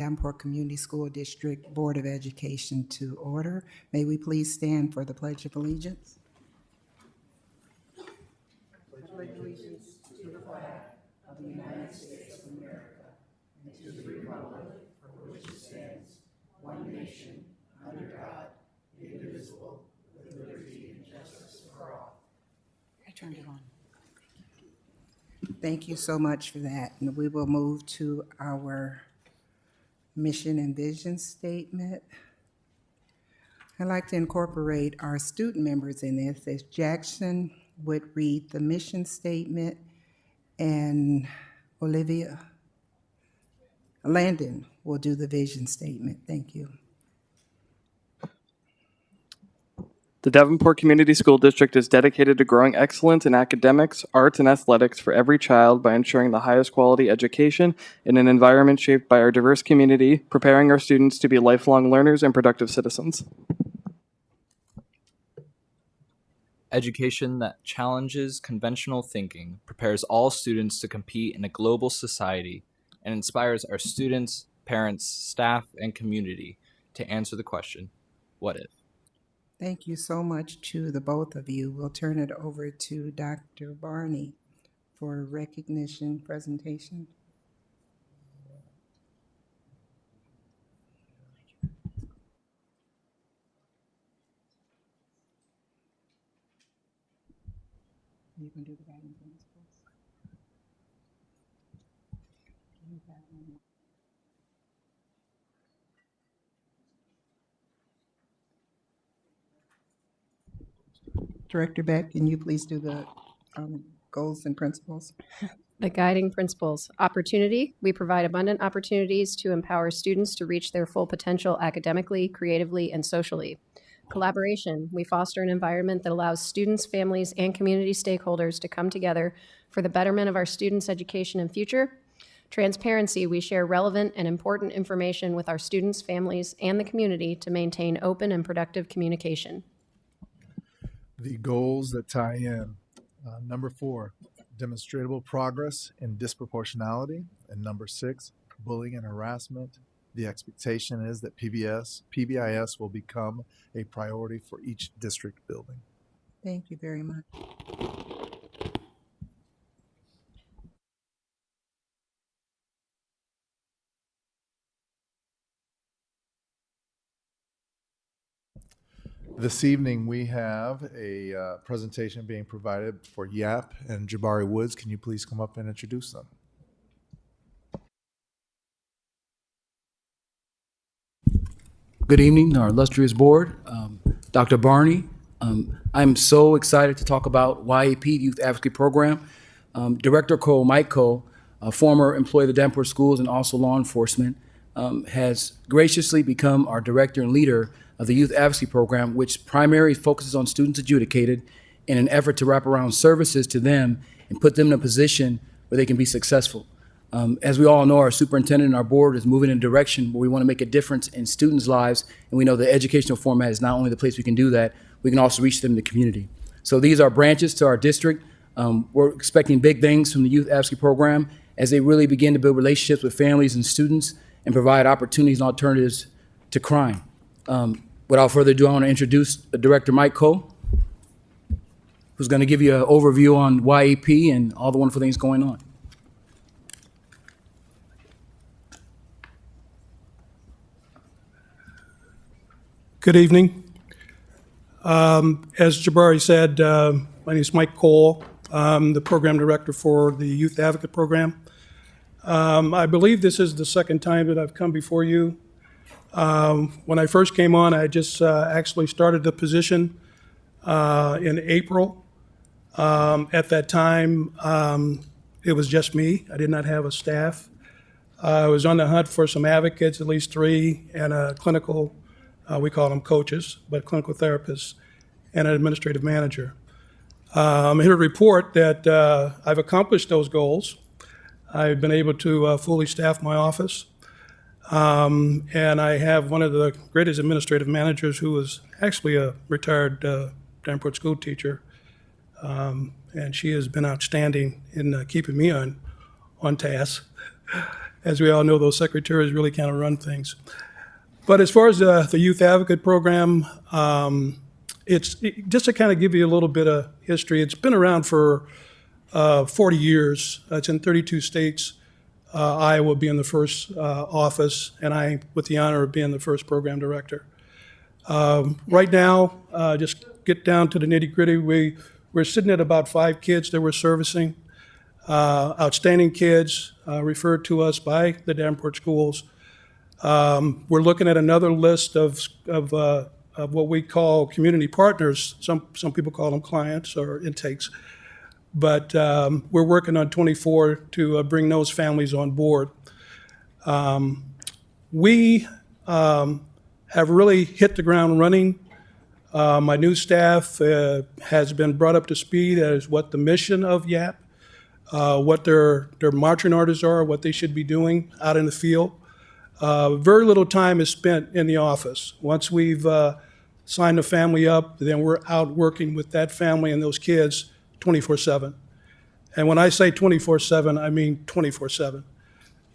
Davenport Community School District Board of Education to order. May we please stand for the Pledge of Allegiance? I turned it on. Thank you so much for that. And we will move to our mission and vision statement. I'd like to incorporate our student members in this, as Jackson would read the mission statement and Landon will do the vision statement. Thank you. The Davenport Community School District is dedicated to growing excellence in academics, arts, and athletics for every child by ensuring the highest quality education in an environment shaped by our diverse community, preparing our students to be lifelong learners and productive citizens. Education that challenges conventional thinking prepares all students to compete in a global society and inspires our students, parents, staff, and community to answer the question, what if? Thank you so much to the both of you. We'll turn it over to Dr. Barney for a recognition presentation. You can do the guiding principles. Director Beck, can you please do the goals and principles? The guiding principles. Opportunity. We provide abundant opportunities to empower students to reach their full potential academically, creatively, and socially. Collaboration. We foster an environment that allows students, families, and community stakeholders to come together for the betterment of our students' education and future. Transparency. We share relevant and important information with our students, families, and the community to maintain open and productive communication. The goals that tie in. Number 4, demonstrable progress in disproportionality. And number 6, bullying and harassment. The expectation is that PBIS will become a priority for each district building. Thank you very much. This evening we have a presentation being provided for YAP and Jabari Woods. Can you please come up and introduce them? Good evening, our illustrious board. Dr. Barney, I'm so excited to talk about YAP, Youth Advocacy Program. Director Cole, Mike Cole, a former employee of the Davenport Schools and also law enforcement, has graciously become our director and leader of the Youth Advocacy Program, which primarily focuses on students adjudicated in an effort to wrap around services to them and put them in a position where they can be successful. As we all know, our superintendent and our board is moving in a direction where we want to make a difference in students' lives, and we know the educational format is not only the place we can do that, we can also reach them in the community. So these are branches to our district. We're expecting big things from the Youth Advocacy Program as they really begin to build relationships with families and students and provide opportunities and alternatives to crime. Without further ado, I want to introduce Director Mike Cole, who's going to give you an overview on YAP and all the wonderful things going on. Good evening. As Jabari said, my name is Mike Cole. I'm the program director for the Youth Advocate Program. I believe this is the second time that I've come before you. When I first came on, I just actually started the position in April. At that time, it was just me. I did not have a staff. I was on the hunt for some advocates, at least 3, and a clinical, we call them coaches, but clinical therapists, and an administrative manager. I'm here to report that I've accomplished those goals. I've been able to fully staff my office. And I have one of the greatest administrative managers who is actually a retired Davenport school teacher. And she has been outstanding in keeping me on task. as we all know, those secretaries really kind of run things. But as far as the Youth Advocate Program, just to kind of give you a little bit of history, it's been around for 40 years. It's in 32 states. Iowa being the first office, and I with the honor of being the first program director. Right now, just get down to the nitty-gritty, we're sitting at about 5 kids that we're servicing. Outstanding kids referred to us by the Davenport schools. We're looking at another list of what we call community partners. Some people call them clients or intakes. But we're working on 24 to bring those families on board. We have really hit the ground running. My new staff has been brought up to speed as what the mission of YAP, what their marching orders are, what they should be doing out in the field. Very little time is spent in the office. Once we've signed the family up, then we're out working with that family and those kids 24/7. And when I say 24/7, I mean 24/7.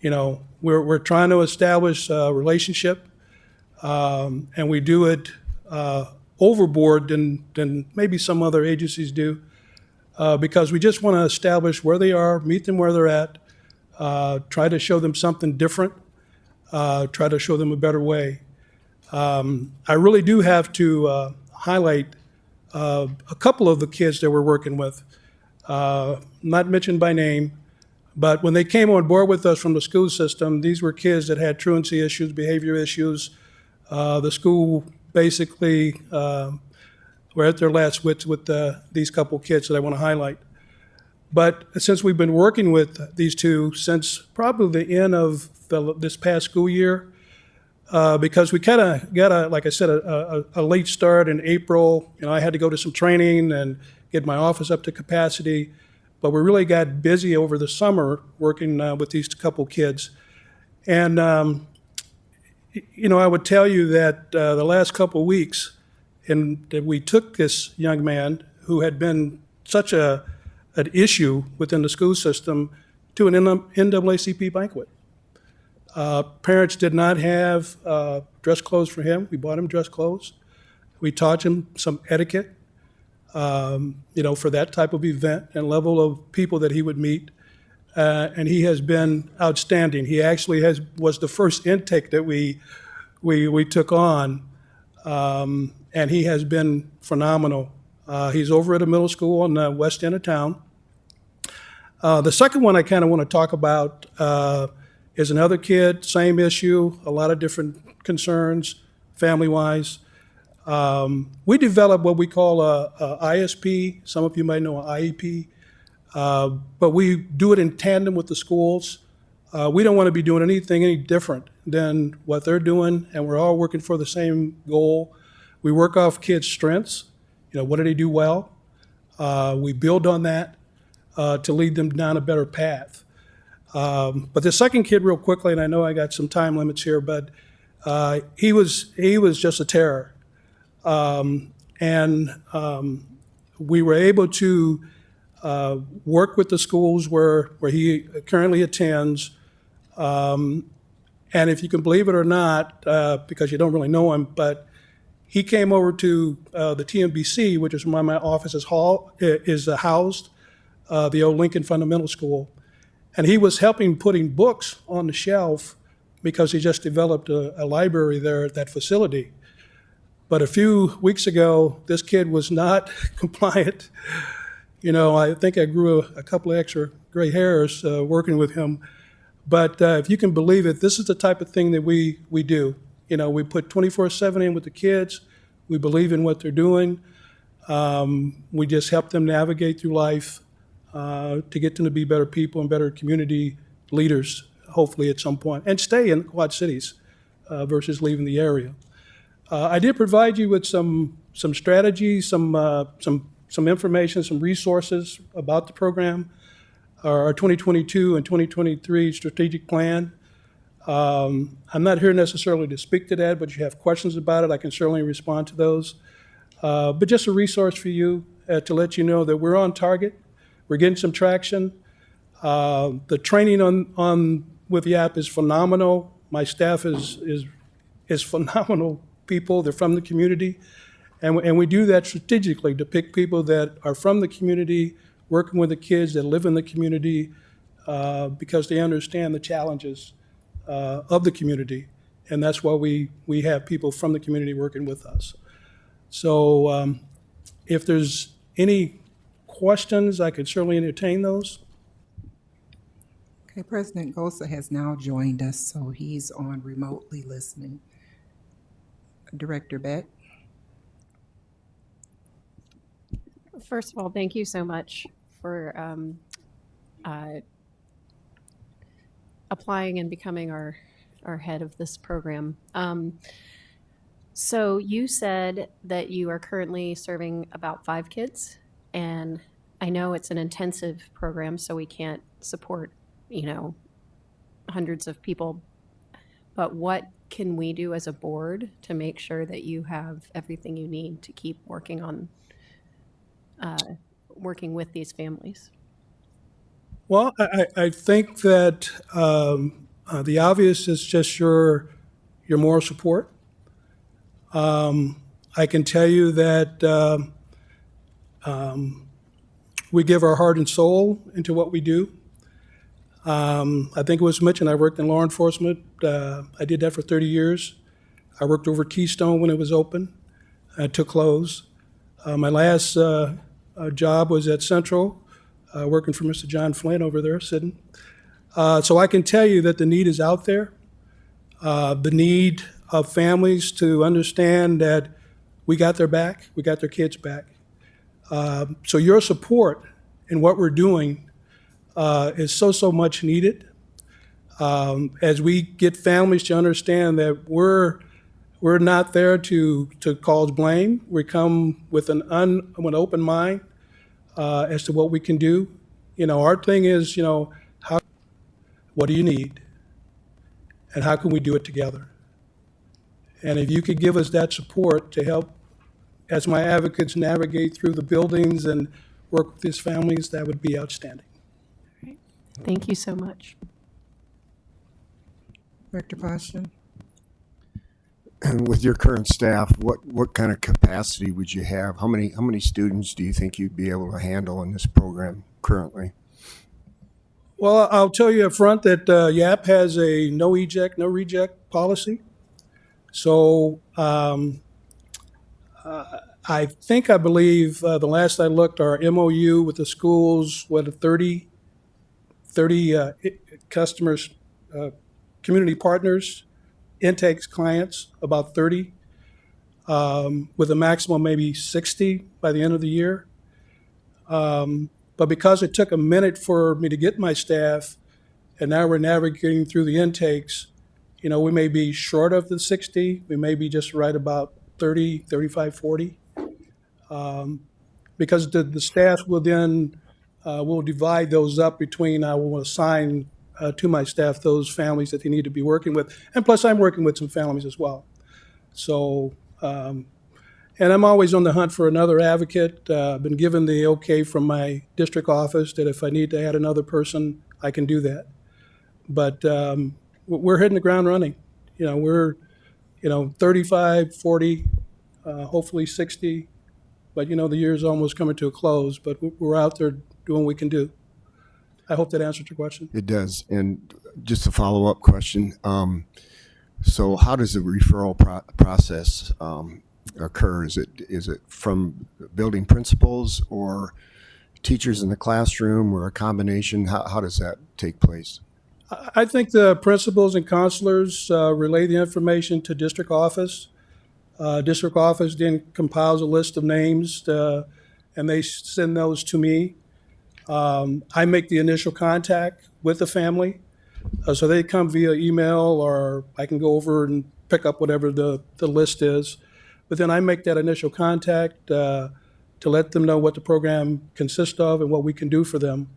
You know, we're trying to establish a relationship, and we do it overboard than maybe some other agencies do, because we just want to establish where they are, meet them where they're at, try to show them something different, try to show them a better way. I really do have to highlight a couple of the kids that we're working with, not mentioned by name, but when they came on board with us from the school system, these were kids that had truancy issues, behavior issues. The school basically were at their last wits with these couple kids that I want to highlight. But since we've been working with these two since probably the end of this past school year, because we kind of got like I said, a late start in April. You know, I had to go to some training and get my office up to capacity, but we really got busy over the summer working with these couple kids. And, you know, I would tell you that the last couple of weeks, that we took this young man who had been such an issue within the school system to an NAACP banquet. Parents did not have dress clothes for him. We bought him dress clothes. We taught him some etiquette, you know, for that type of event and level of people that he would meet. And he has been outstanding. He actually was the first intake that we took on, and he has been phenomenal. He's over at a middle school on the west end of town. The second one I kind of want to talk about is another kid, same issue, a lot of different concerns, family-wise. We developed what we call a ISP. Some of you might know an IEP. But we do it in tandem with the schools. We don't want to be doing anything any different than what they're doing, and we're all working for the same goal. We work off kids' strengths. You know, what do they do well? We build on that to lead them down a better path. But the second kid, real quickly, and I know I got some time limits here, but he was just a terror. We were able to work with the schools where he currently attends. And if you can believe it or not, because you don't really know him, but he came over to the TMBC, which is where my office is housed, the old Lincoln Fundamental School. And he was helping putting books on the shelf because he just developed a library there at that facility. But a few weeks ago, this kid was not compliant. You know, I think I grew a couple of extra gray hairs working with him. But if you can believe it, this is the type of thing that we do. You know, we put 24/7 in with the kids. We believe in what they're doing. We just help them navigate through life to get them to be better people and better community leaders, hopefully at some point, and stay in the Quad Cities versus leaving the area. I did provide you with some strategies, some information, some resources about the program, our 2022 and 2023 strategic plan. I'm not here necessarily to speak to that, but if you have questions about it, I can certainly respond to those. But just a resource for you to let you know that we're on target. We're getting some traction. The training on with YAP is phenomenal. My staff is phenomenal people. They're from the community. And we do that strategically to pick people that are from the community, working with the kids that live in the community, because they understand the challenges of the community. And that's why we have people from the community working with us. So if there's any questions, I could certainly entertain those. Okay, President Gosa has now joined us, so he's on remotely listening. Director Beck? First of all, thank you so much for applying and becoming our head of this program. So you said that you are currently serving about 5 kids, and I know it's an intensive program, so we can't support, hundreds of people. But what can we do as a board to make sure that you have everything you need to keep working on working with these families? Well, I think that the obvious is just your moral support. I can tell you that we give our heart and soul into what we do. I think it was mentioned I worked in law enforcement. I did that for 30 years. I worked over Keystone when it was open to close. My last job was at Central, working for Mr. John Flynn over there sitting. So I can tell you that the need is out there. The need of families to understand that we got their back, we got their kids back. So your support in what we're doing is so much needed. As we get families to understand that we're not there to cause blame. We come with an open mind as to what we can do. Our thing is, what do you need? And how can we do it together? And if you could give us that support to help, as my advocates, navigate through the buildings and work with these families, that would be outstanding. Thank you so much. Director Poston? And with your current staff, what kind of capacity would you have? How many students do you think you'd be able to handle in this program currently? Well, I'll tell you up front that YAP has a no eject, no reject policy. So I believe the last I looked, our MOU with the schools, 30 customers, community partners, intakes clients, about 30, with a maximum maybe 60 by the end of the year. But because it took a minute for me to get my staff, and now we're navigating through the intakes, we may be short of the 60. We may be just right about 30, 35, 40. Because the staff will then, we'll divide those up between, I will assign to my staff those families that they need to be working with. And plus, I'm working with some families as well. So, and I'm always on the hunt for another advocate. I've been given the okay from my district office that if I need to add another person, I can do that. But we're hitting the ground running. We're, 35, 40, hopefully 60. But, the year's almost coming to a close. But we're out there doing what we can do. I hope that answered your question. It does. And just a follow-up question. So how does the referral process occur? Is it from building principals or teachers in the classroom or a combination? How does that take place? I think the principals and counselors relay the information to district office. District office then compiles a list of names and they send those to me. I make the initial contact with the family. So they come via email, or I can go over and pick up whatever the list is. But then I make that initial contact to let them know what the program consists of and what we can do for them.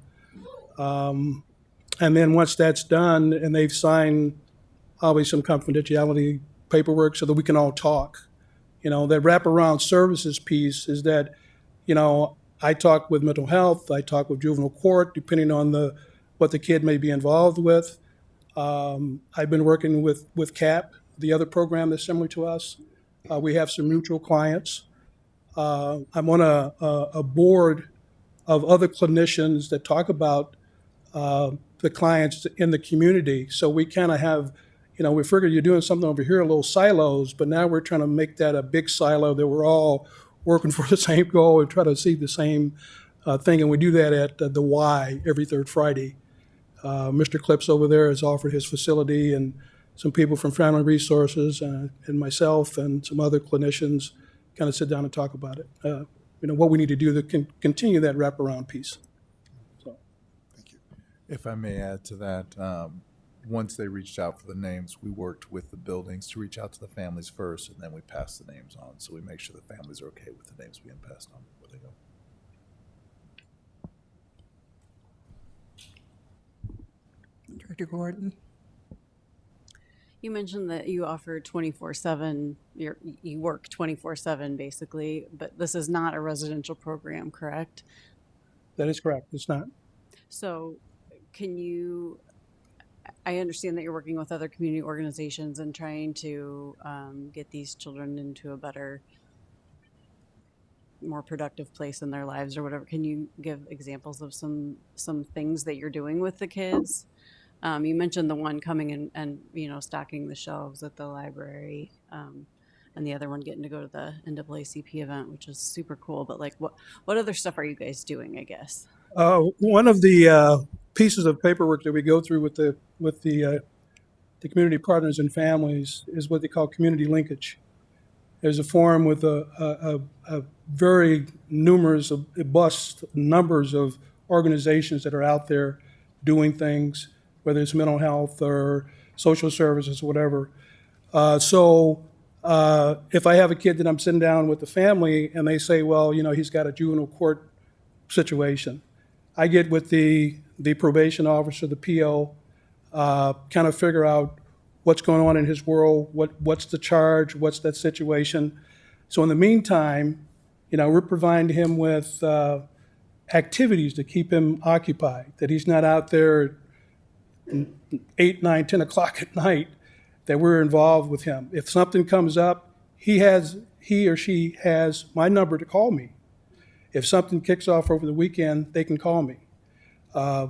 And then once that's done and they've signed always some confidentiality paperwork so that we can all talk. That wraparound services piece is that, I talk with mental health, I talk with juvenile court, depending on what the kid may be involved with. I've been working with CAP, the other program that's similar to us. We have some mutual clients. I'm on a board of other clinicians that talk about the clients in the community. So we kind of have, we figure you're doing something over here, little silos, but now we're trying to make that a big silo that we're all working for the same goal and try to see the same thing. And we do that at the Y every third Friday. Mr. Clips over there has offered his facility, and some people from Family Resources and myself and some other clinicians kind of sit down and talk about it. What we need to do to continue that wraparound piece. If I may add to that, once they reached out for the names, we worked with the buildings to reach out to the families first, and then we passed the names on. So we make sure the families are okay with the names being passed on before they go. Director Gordon? You mentioned that you offer 24/7, you work 24/7 basically, but this is not a residential program, correct? That is correct. It's not. So I understand that you're working with other community organizations and trying to get these children into a better, more productive place in their lives or whatever. Can you give examples of some things that you're doing with the kids? You mentioned the one coming and stocking the shelves at the library, and the other one getting to go to the NAACP event, which is super cool. But like, what other stuff are you guys doing, I guess? One of the pieces of paperwork that we go through with the community partners and families is what they call community linkage. There's a form with a very numerous, bust numbers of organizations that are out there doing things, whether it's mental health or social services, whatever. So if I have a kid that I'm sitting down with the family and they say, well, he's got a juvenile court situation, I get with the probation officer, the PO, kind of figure out what's going on in his world, what's the charge, what's that situation. So in the meantime, we're providing him with activities to keep him occupied, that he's not out there 8, 9, 10 o'clock at night, that we're involved with him. If something comes up, he or she has my number to call me. If something kicks off over the weekend, they can call me. A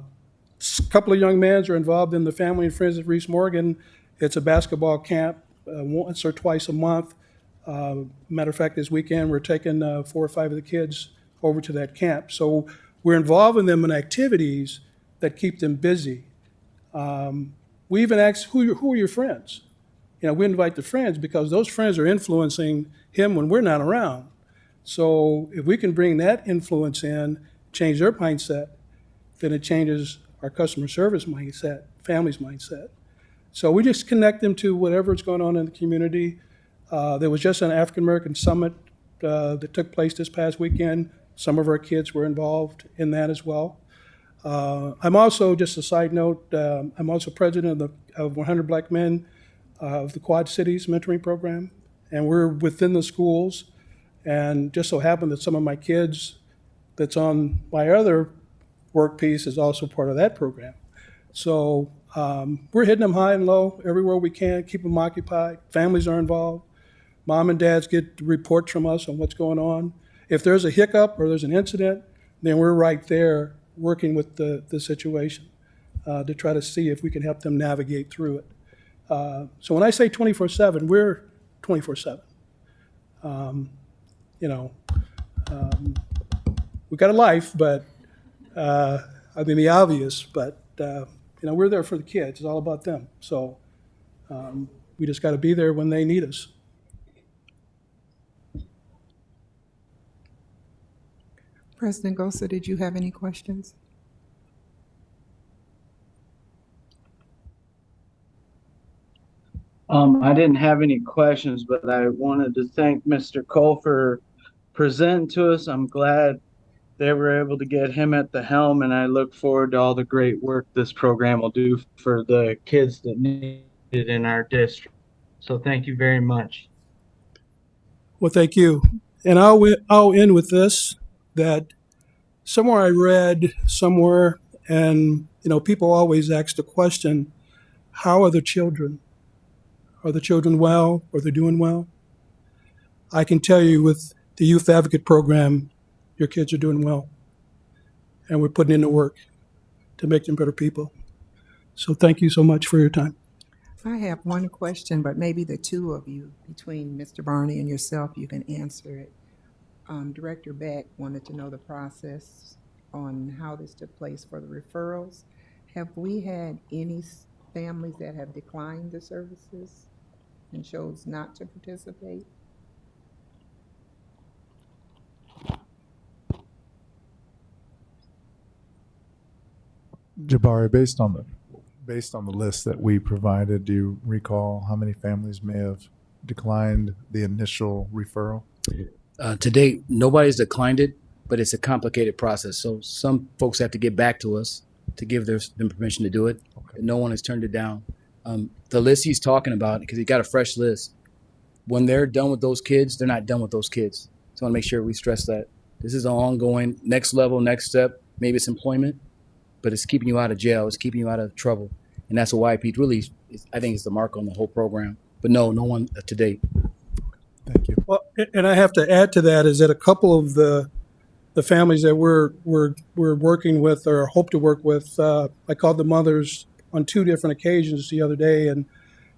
couple of young men are involved in the Family and Friends of Reese Morgan. It's a basketball camp once or twice a month. Matter of fact, this weekend we're taking 4 or 5 of the kids over to that camp. So we're involving them in activities that keep them busy. We even ask, who are your friends? We invite the friends because those friends are influencing him when we're not around. So if we can bring that influence in, change their mindset, then it changes our customer service mindset, family's mindset. So we just connect them to whatever's going on in the community. There was just an African American summit that took place this past weekend. Some of our kids were involved in that as well. I'm also, just a side note, I'm also president of 100 Black Men of the Quad Cities Mentoring Program, and we're within the schools. And just so happened that some of my kids that's on my other work piece is also part of that program. So we're hitting them high and low everywhere we can, keep them occupied. Families are involved. Mom and dads get reports from us on what's going on. If there's a hiccup or there's an incident, then we're right there working with the situation to try to see if we can help them navigate through it. So when I say 24/7, we're 24/7. We got a life, but the obvious, but we're there for the kids. It's all about them. So we just got to be there when they need us. President Gosa, did you have any questions? I didn't have any questions, but I wanted to thank Mr. Cole for presenting to us. I'm glad they were able to get him at the helm, and I look forward to all the great work this program will do for the kids that need it in our district. So thank you very much. Well, thank you. And I'll end with this, that somewhere I read somewhere, and people always ask the question, how are the children? Are the children well? Are they doing well? I can tell you with the Youth Advocate Program, your kids are doing well. And we're putting in the work to make them better people. So thank you so much for your time. I have one question, but maybe the two of you, between Mr. Barney and yourself, you can answer it. Director Beck wanted to know the process on how this took place for the referrals. Have we had any families that have declined the services and chose not to participate? Jabari, based on the list that we provided, do you recall how many families may have declined the initial referral? To date, nobody's declined it, but it's a complicated process. So some folks have to get back to us to give them permission to do it. Okay. No one has turned it down. The list he's talking about, because he got a fresh list, when they're done with those kids, they're not done with those kids. So I want to make sure we stress that. This is an ongoing next level, next step. Maybe it's employment, but it's keeping you out of jail. It's keeping you out of trouble. And that's what YP really, I think, is the mark on the whole program. But no one to date. Thank you. Well, and I have to add to that is that a couple of the families that we're working with or hope to work with, I called the mothers on 2 different occasions the other day and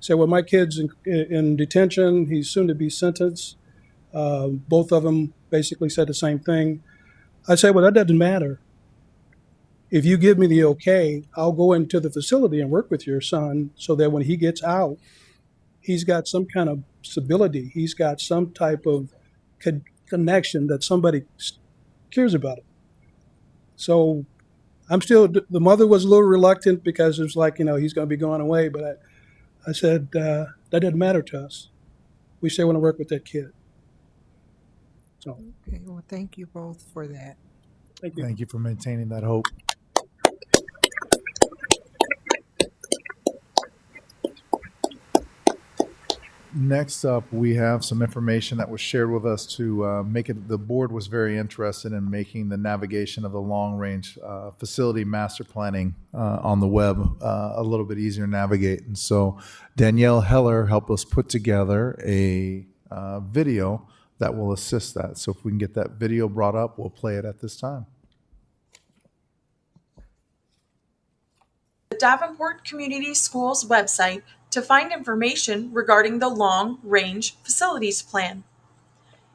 said, well, my kid's in detention. He's soon to be sentenced. Both of them basically said the same thing. I said, well, that doesn't matter. If you give me the okay, I'll go into the facility and work with your son so that when he gets out, he's got some kind of stability. He's got some type of connection that somebody cares about him. So the mother was a little reluctant because it was like, he's going to be going away. But I said, that doesn't matter to us. We say we want to work with that kid. So Okay, well, thank you both for that. thank you. Thank you for maintaining that hope. Next up, we have some information that was shared with us to make it. The board was very interested in making the navigation of the long-range facility master planning on the web a little bit easier to navigate. And so Danielle Heller helped us put together a video that will assist that. So if we can get that video brought up, we'll play it at this time. The Davenport Community Schools website to find information regarding the Long Range Facilities Plan.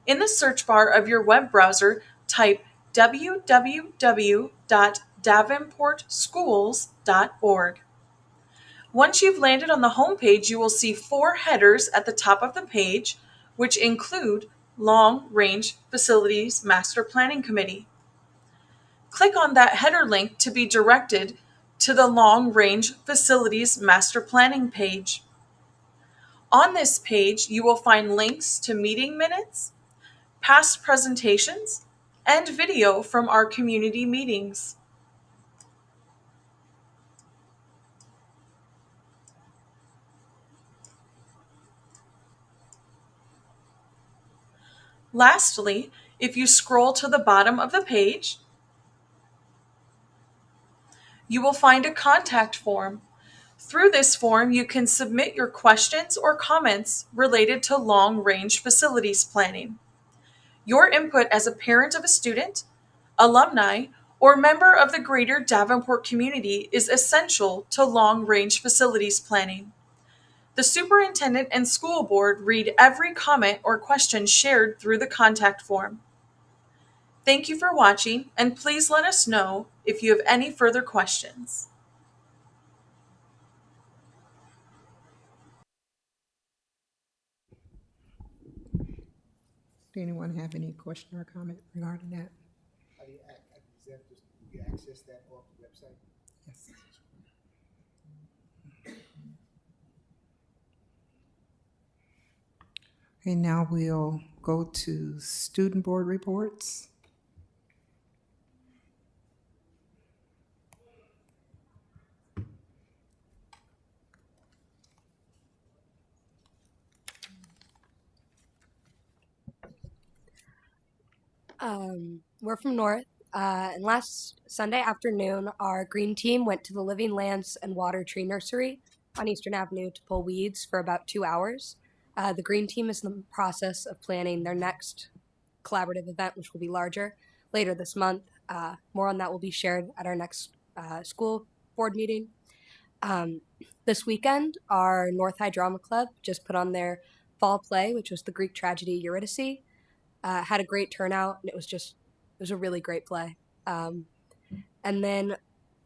In the search bar of your web browser, type www.davenportschools.org. Once you've landed on the home page, you will see 4 headers at the top of the page, which include Long Range Facilities Master Planning Committee. Click on that header link to be directed to the Long Range Facilities Master Planning page. On this page, you will find links to meeting minutes, past presentations, and video from our community meetings. Lastly, if you scroll to the bottom of the page, you will find a contact form. Through this form, you can submit your questions or comments related to long-range facilities planning. Your input as a parent of a student, alumni, or member of the greater Davenport community is essential to long-range facilities planning. The superintendent and school board read every comment or question shared through the contact form. Thank you for watching, and please let us know if you have any further questions. Do anyone have any question or comment regarding that? How do you access that off the website? Yes. Okay, now we'll go to student board reports. We're from North, and last Sunday afternoon, our green team went to the Living Lands and Water Tree Nursery on Eastern Avenue to pull weeds for about 2 hours. The green team is in the process of planning their next collaborative event, which will be larger later this month. More on that will be shared at our next school board meeting. This weekend, our North High Drama Club just put on their fall play, which was the Greek tragedy Eurydice. Had a great turnout, and it was a really great play. And then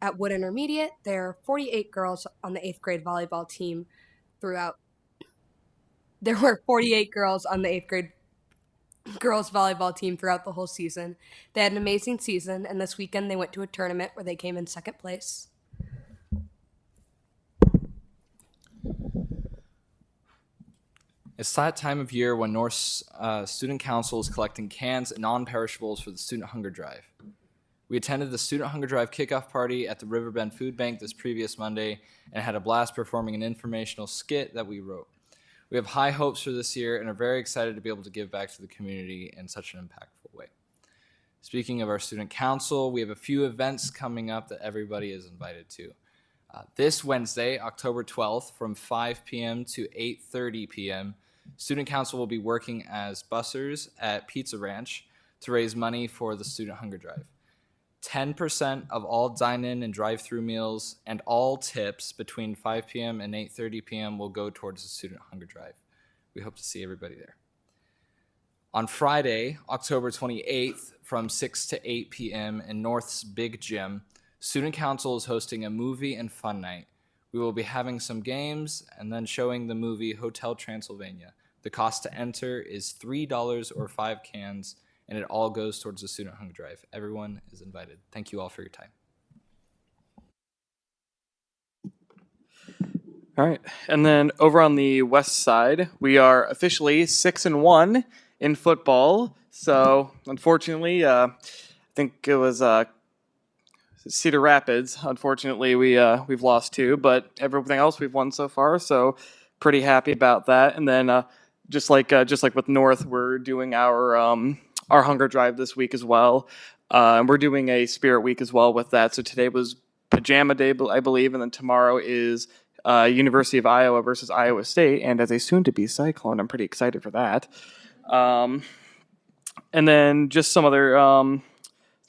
at Wood Intermediate, there are 48 girls on the 8th grade volleyball team throughout. There were 48 girls on the 8th grade girls volleyball team throughout the whole season. They had an amazing season, and this weekend they went to a tournament where they came in second place. It's that time of year when North's Student Council is collecting cans and non-perishables for the Student Hunger Drive. We attended the Student Hunger Drive kickoff party at the Riverbend Food Bank this previous Monday and had a blast performing an informational skit that we wrote. We have high hopes for this year and are very excited to be able to give back to the community in such an impactful way. Speaking of our Student Council, we have a few events coming up that everybody is invited to. This Wednesday, October 12th, from 5 p.m. to 8:30 p.m., Student Council will be working as bussers at Pizza Ranch to raise money for the Student Hunger Drive. 10% of all dine-in and drive-through meals and all tips between 5 p.m. and 8:30 p.m. will go towards the Student Hunger Drive. We hope to see everybody there. On Friday, October 28th, from 6 to 8 p.m. in North's Big Gym, Student Council is hosting a movie and fun night. We will be having some games and then showing the movie Hotel Transylvania. The cost to enter is $3 or 5 cans, and it all goes towards the Student Hunger Drive. Everyone is invited. Thank you all for your time. All right, and then over on the west side, we are officially 6-1 in football. So unfortunately, I think it was Cedar Rapids. Unfortunately, we've lost 2, but everything else we've won so far. So pretty happy about that. And then just like with North, we're doing our hunger drive this week as well, and we're doing a spirit week as well with that. So today was pajama day, I believe, and then tomorrow is University of Iowa versus Iowa State. And as a soon-to-be Cyclone, I'm pretty excited for that. And then just some other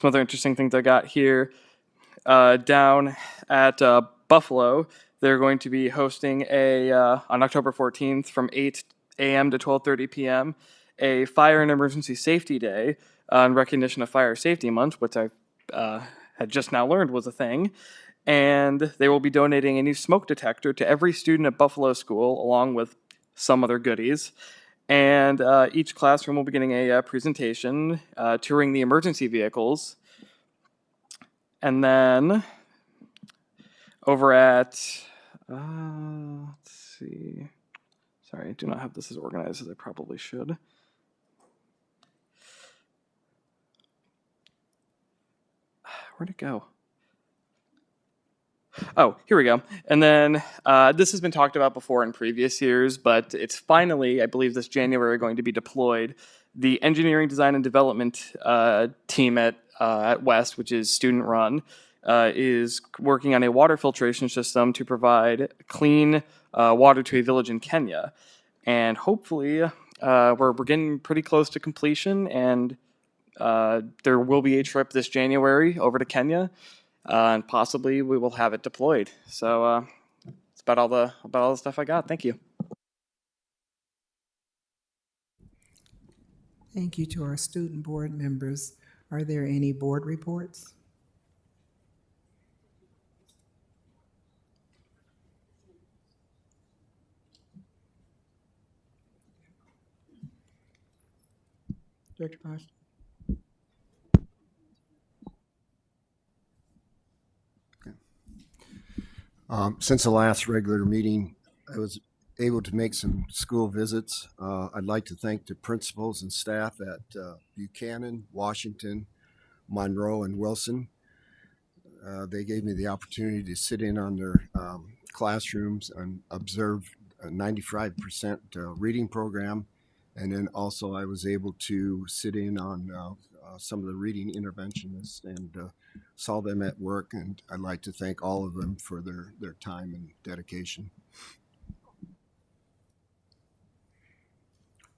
interesting things I got here. Down at Buffalo, they're going to be hosting on October 14th from 8 a.m. to 12:30 p.m. a Fire and Emergency Safety Day in recognition of Fire Safety Month, which I had just now learned was a thing. And they will be donating a new smoke detector to every student at Buffalo School, along with some other goodies. And each classroom will be getting a presentation touring the emergency vehicles. And then over at, let's see. Sorry, I do not have this as organized as I probably should. Where'd it go? Oh, here we go. And then this has been talked about before in previous years, but it's finally, I believe this January, going to be deployed. The engineering, design, and development team at West, which is student run, is working on a water filtration system to provide clean water to a village in Kenya. And hopefully we're getting pretty close to completion, and there will be a trip this January over to Kenya, and possibly we will have it deployed. So that's about all the stuff I got. Thank you. Thank you to our student board members. Are there any board reports? Director Posh? Since the last regular meeting, I was able to make some school visits. I'd like to thank the principals and staff at Buchanan, Washington, Monroe, and Wilson. They gave me the opportunity to sit in on their classrooms and observe a 95% reading program. And then also I was able to sit in on some of the reading interventionists and saw them at work, and I'd like to thank all of them for their time and dedication.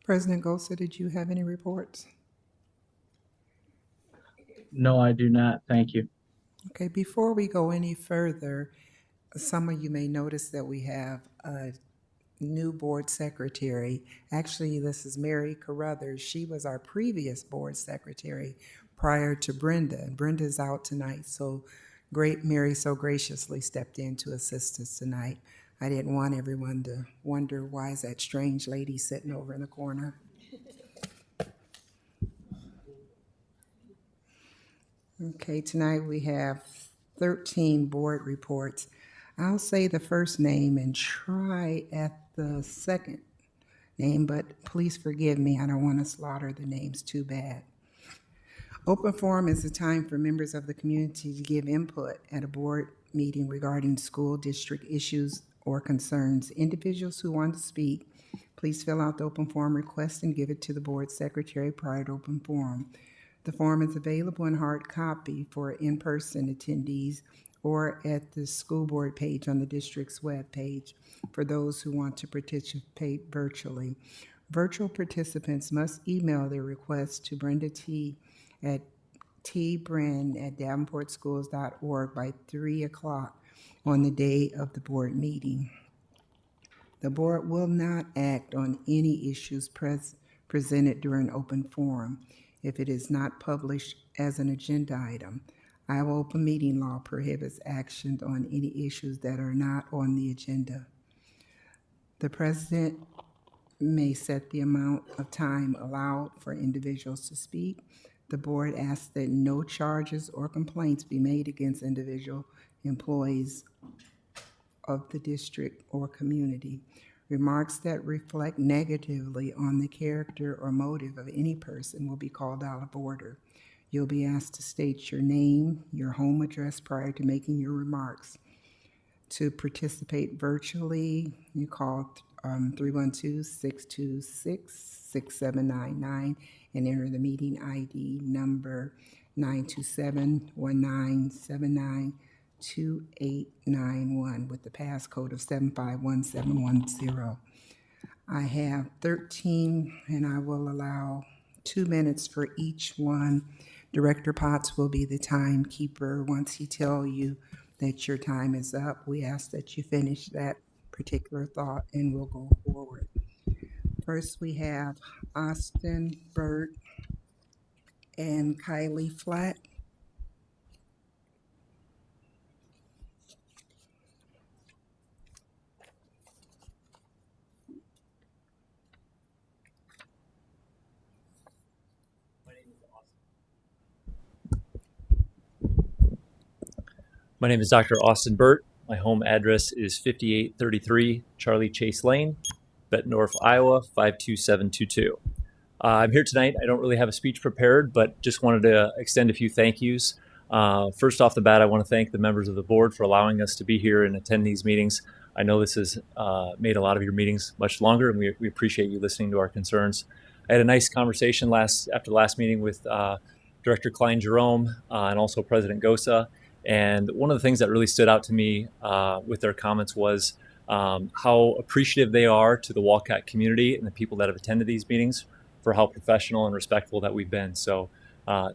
President Gosa, did you have any reports? No, I do not. Thank you. Okay, before we go any further, some of you may notice that we have a new board secretary. Actually, this is Mary Carruthers. She was our previous board secretary prior to Brenda. And Brenda's out tonight, so Mary so graciously stepped in to assist us tonight. I didn't want everyone to wonder why is that strange lady sitting over in the corner. Okay, tonight we have 13 board reports. I'll say the first name and try at the second name, but please forgive me. I don't want to slaughter the names too bad. Open forum is a time for members of the community to give input at a board meeting regarding school district issues or concerns. Individuals who want to speak, please fill out the open forum request and give it to the board secretary prior to open forum. The form is available in hard copy for in-person attendees or at the school board page on the district's web page for those who want to participate virtually. Virtual participants must email their request to Brenda T. at tbren@davenportschools.org by 3 o'clock on the day of the board meeting. The board will not act on any issues presented during open forum if it is not published as an agenda item. Iowa open meeting law prohibits action on any issues that are not on the agenda. The president may set the amount of time allowed for individuals to speak. The board asks that no charges or complaints be made against individual employees of the district or community. Remarks that reflect negatively on the character or motive of any person will be called out of order. You'll be asked to state your name, your home address prior to making your remarks. To participate virtually, you call 312-626-6799 and enter the meeting ID number 927-1979-2891 with the passcode of 751710. I have 13, and I will allow 2 minutes for each one. Director Potts will be the timekeeper. Once he tells you that your time is up, we ask that you finish that particular thought and we'll go forward. First, we have Austin Burt and Kylie Flatt. My name is Dr. Austin Burt. My home address is 5833 Charlie Chase Lane, Bettendorf, Iowa, 52722. I'm here tonight. I don't really have a speech prepared, but just wanted to extend a few thank yous. First off the bat, I want to thank the members of the board for allowing us to be here and attend these meetings. I know this has made a lot of your meetings much longer, and we appreciate you listening to our concerns. I had a nice conversation after the last meeting with Director Klein-Jerome and also President Gosa. And one of the things that really stood out to me with their comments was how appreciative they are to the Walcott community and the people that have attended these meetings for how professional and respectful that we've been. So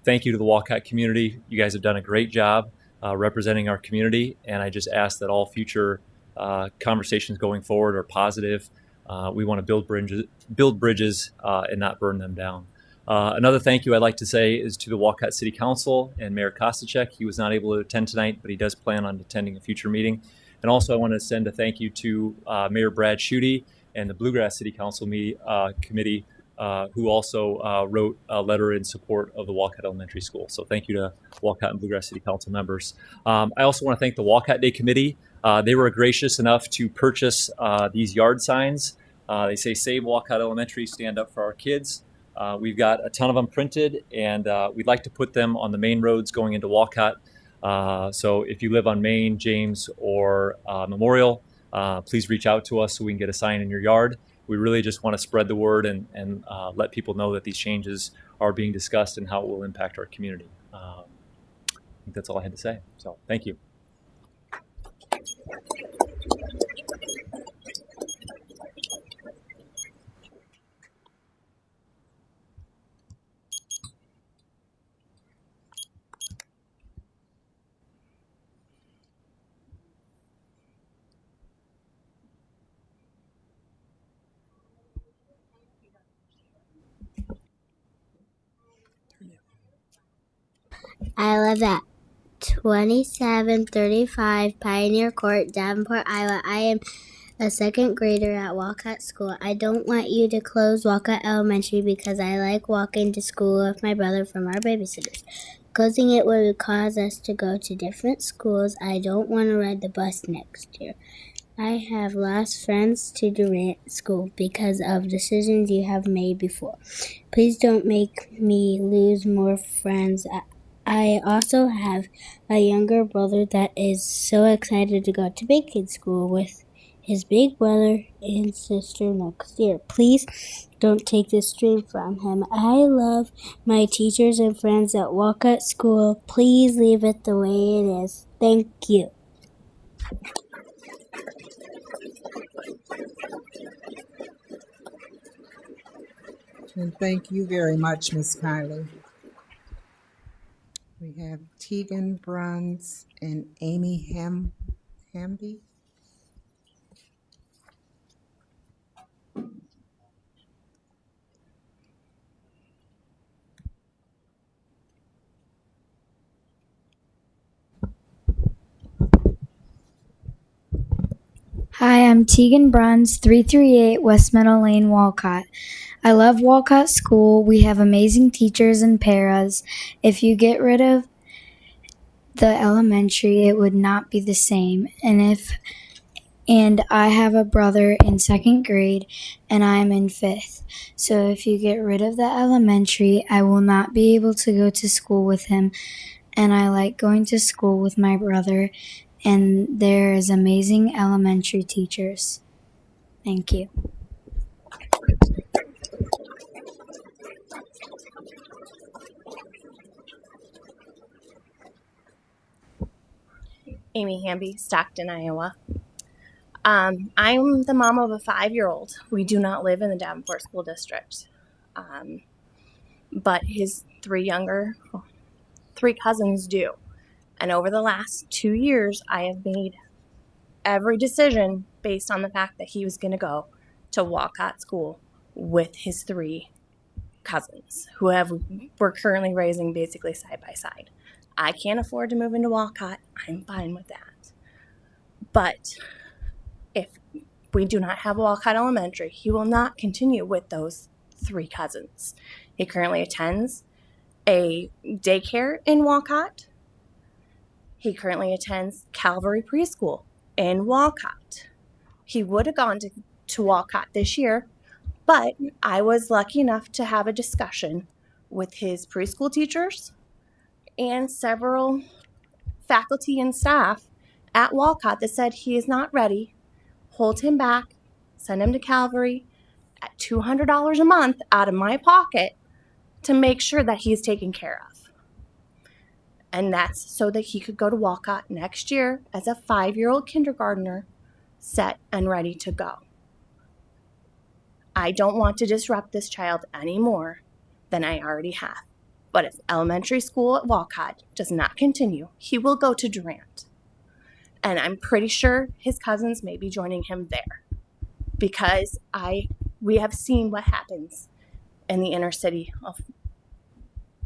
thank you to the Walcott community. You guys have done a great job representing our community. And I just ask that all future conversations going forward are positive. We want to build bridges and not burn them down. Another thank you I'd like to say is to the Walcott City Council and Mayor Kostacek. He was not able to attend tonight, but he does plan on attending a future meeting. And also I want to send a thank you to Mayor Brad Schutte and the Bluegrass City Council Committee, who also wrote a letter in support of the Walcott Elementary School. So thank you to Walcott and Bluegrass City Council members. I also want to thank the Walcott Day Committee. They were gracious enough to purchase these yard signs. They say, "Save Walcott Elementary, stand up for our kids." We've got a ton of them printed, and we'd like to put them on the main roads going into Walcott. So if you live on Main, James, or Memorial, please reach out to us so we can get a sign in your yard. we really just want to spread the word and let people know that these changes are being discussed and how it will impact our community. I think that's all I had to say. So thank you. I live at 2735 Pioneer Court, Davenport, Iowa. I am a second grader at Walcott School. I don't want you to close Walcott Elementary because I like walking to school with my brother from our babysitters. Closing it would cause us to go to different schools. I don't want to ride the bus next year. I have lost friends to Durant School because of decisions you have made before. Please don't make me lose more friends. I also have a younger brother that is so excited to go to big kid school with his big brother and sister next year. Please don't take this dream from him. I love my teachers and friends at Walcott School. Please leave it the way it is. Thank you. And thank you very much, Ms. Kylie. We have Tegan Bruns and Amy Hamby. Hi, I'm Tegan Bruns, 338 West Meadow Lane, Walcott. I love Walcott School. We have amazing teachers and paras. If you get rid of the elementary, it would not be the same. And I have a brother in second grade, and I'm in fifth. So if you get rid of the elementary, I will not be able to go to school with him. And I like going to school with my brother, and there is amazing elementary teachers. Thank you. Amy Hamby, Stockton, Iowa. I'm the mom of a 5-year-old. We do not live in the Davenport School District. But his three cousins do. And over the last 2 years, I have made every decision based on the fact that he was going to go to Walcott School with his 3 cousins, who we're currently raising basically side by side. I can't afford to move into Walcott. I'm fine with that. But if we do not have Walcott Elementary, he will not continue with those 3 cousins. He currently attends a daycare in Walcott. He currently attends Calvary Preschool in Walcott. He would have gone to Walcott this year, but I was lucky enough to have a discussion with his preschool teachers and several faculty and staff at Walcott that said he is not ready. Hold him back, send him to Calvary at $200 a month out of my pocket to make sure that he's taken care of. And that's so that he could go to Walcott next year as a 5-year-old kindergartner, set and ready to go. I don't want to disrupt this child any more than I already have. But if elementary school at Walcott does not continue, he will go to Durant. And I'm pretty sure his cousins may be joining him there, because we have seen what happens in the inner city of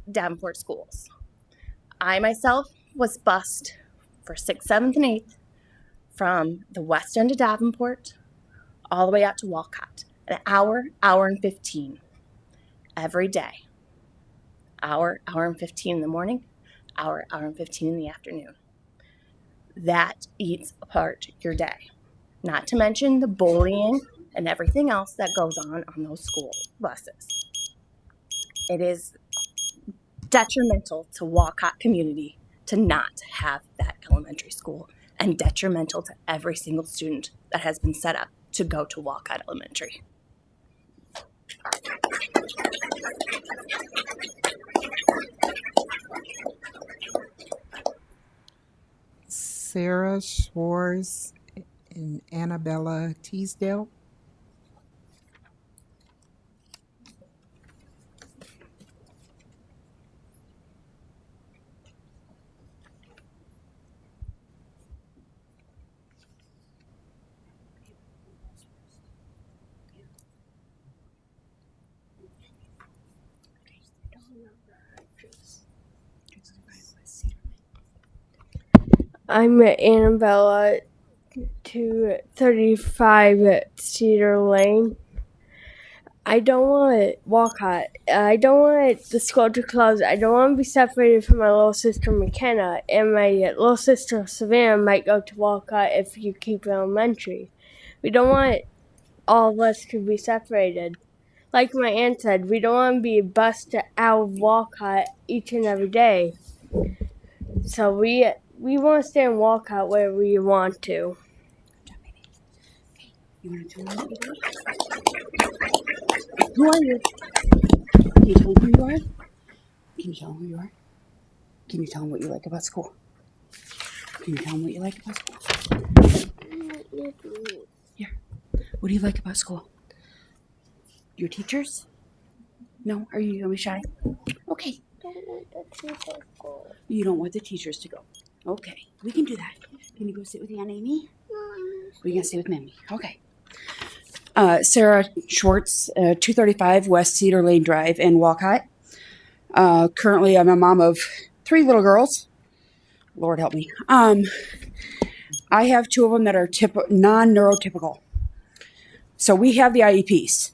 Davenport schools. I myself was bused for 6th, 7th, and 8th from the west end of Davenport all the way out to Walcott. An hour and 15 every day. Hour and 15 in the morning, hour and 15 in the afternoon. That eats apart your day. Not to mention the bullying and everything else that goes on those school buses. It is detrimental to Walcott community to not have that elementary school, and detrimental to every single student that has been set up to go to Walcott Elementary. Sarah Schwartz and Annabella Teasdale. I'm Annabella, 235 Cedar Lane. I don't want Walcott. I don't want the school to close. I don't want to be separated from my little sister McKenna, and my little sister Savannah might go to Walcott if you keep elementary. We don't want all of us to be separated. Like my aunt said, we don't want to be bused out of Walcott each and every day. So we want to stay in Walcott where we want to. You want to tell me what you do? Who are you? Can you tell them who you are? Can you tell them who you are? Can you tell them what you like about school? Can you tell them what you like about school? Here. What do you like about school? Your teachers? No? Are you going to be shy? Okay. You don't want the teachers to go. Okay. We can do that. Can you go sit with Aunt Amy? We can sit with Mammy. Okay. Sarah Schwartz, 235 West Cedar Lane Drive in Walcott. Currently, I'm a mom of 3 little girls. Lord help me. I have 2 of them that are non-neurotypical. So we have the IEPs.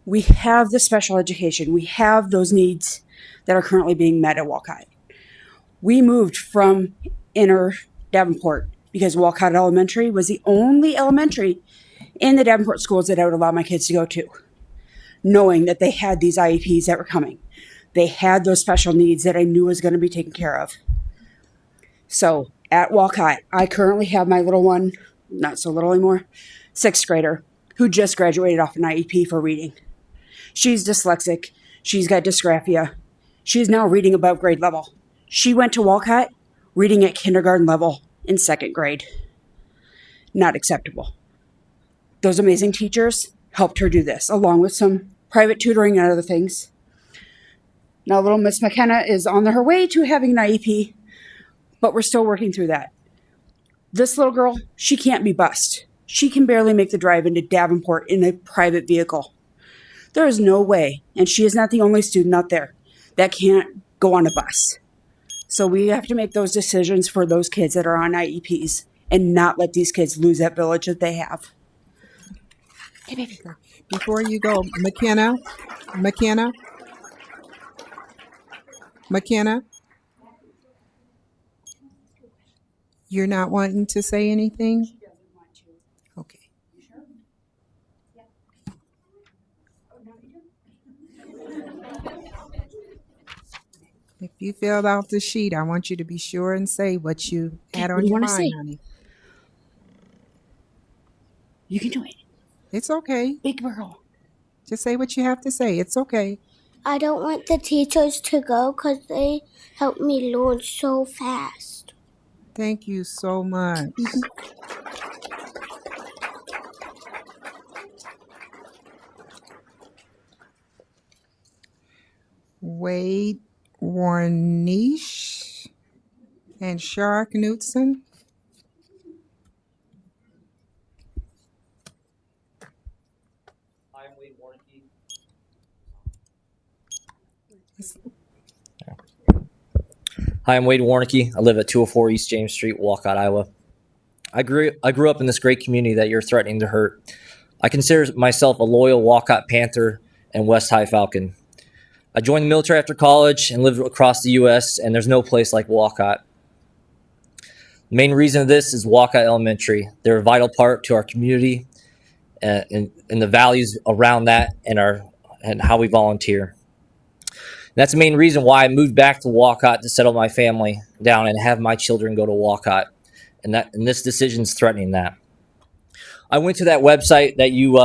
We have the special education. We have those needs that are currently being met at Walcott. We moved from inner Davenport because Walcott Elementary was the only elementary in the Davenport schools that I would allow my kids to go to, knowing that they had these IEPs that were coming. They had those special needs that I knew was going to be taken care of. So at Walcott, I currently have my little one, not so little anymore, 6th grader, who just graduated off an IEP for reading. She's dyslexic. She's got dysgraphia. She's now reading above grade level. She went to Walcott reading at kindergarten level in 2nd grade. Not acceptable. Those amazing teachers helped her do this, along with some private tutoring and other things. Now, little Miss McKenna is on her way to having an IEP, but we're still working through that. This little girl, she can't be bused. She can barely make the drive into Davenport in a private vehicle. There is no way, and she is not the only student out there that can't go on a bus. So we have to make those decisions for those kids that are on IEPs and not let these kids lose that village that they have. Hey, baby. Before you go, McKenna, you're not wanting to say anything? Okay. If you filled out the sheet, I want you to be sure and say what you had What on do you your wanna mind, say? honey. You can do it. It's okay. Big girl. Just say what you have to say. It's okay. I don't want the teachers to go because they help me learn so fast. Thank you so much. Wade Warnish and Shar Knutson. I'm Wade Warnke. Hi, I'm Wade Warnke. I live at 204 East James Street, Walcott, Iowa. I grew up in this great community that you're threatening to hurt. I consider myself a loyal Walcott Panther and West High Falcon. I joined the military after college and lived across the U.S., and there's no place like Walcott. The main reason of this is Walcott Elementary. They're a vital part to our community and the values around that and how we volunteer. That's the main reason why I moved back to Walcott to settle my family down and have my children go to Walcott. And this decision is threatening that. I went to that website that you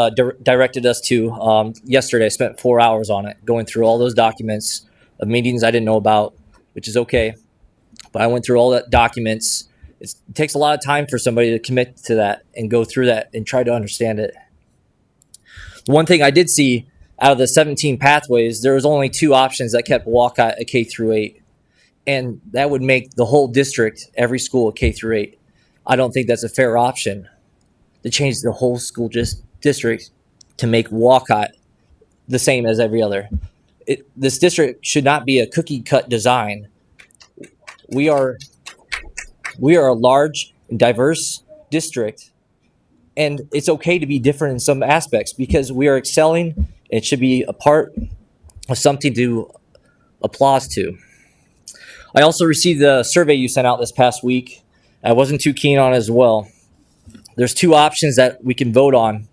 directed us to yesterday. I spent 4 hours on it, going through all those documents of meetings I didn't know about, which is okay. But I went through all the documents It takes a lot of time for somebody to commit to that and go through that and try to understand it. The one thing I did see out of the 17 pathways, there was only 2 options that kept Walcott a K through 8. And that would make the whole district, every school, a K through 8. I don't think that's a fair option to change the whole school district to make Walcott the same as every other. This district should not be a cookie cut design. We are a large and diverse district, and it's okay to be different in some aspects because we are excelling. It should be a part of something to applaud to. I also received the survey you sent out this past week. I wasn't too keen on it as well. There's 2 options that we can vote on,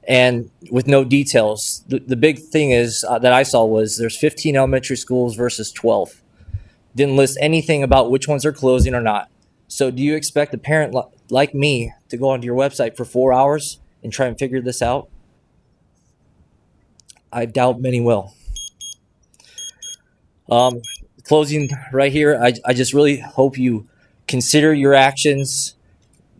and with no details. The big thing is that I saw was there's 15 elementary schools versus 12. Didn't list anything about which ones are closing or not. So do you expect a parent like me to go onto your website for 4 hours and try and figure this out? I doubt many will. Closing right here, I just really hope you consider your actions.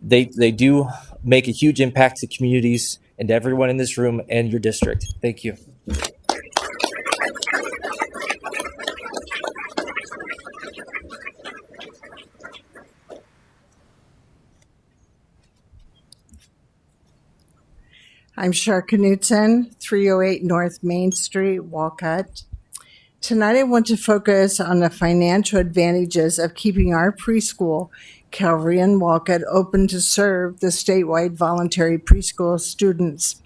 They do make a huge impact to communities and to everyone in this room and your district. Thank you. I'm Shar Knutson, 308 North Main Street, Walcott. Tonight I want to focus on the financial advantages of keeping our preschool, Calvary and Walcott, open to serve the statewide voluntary preschool students.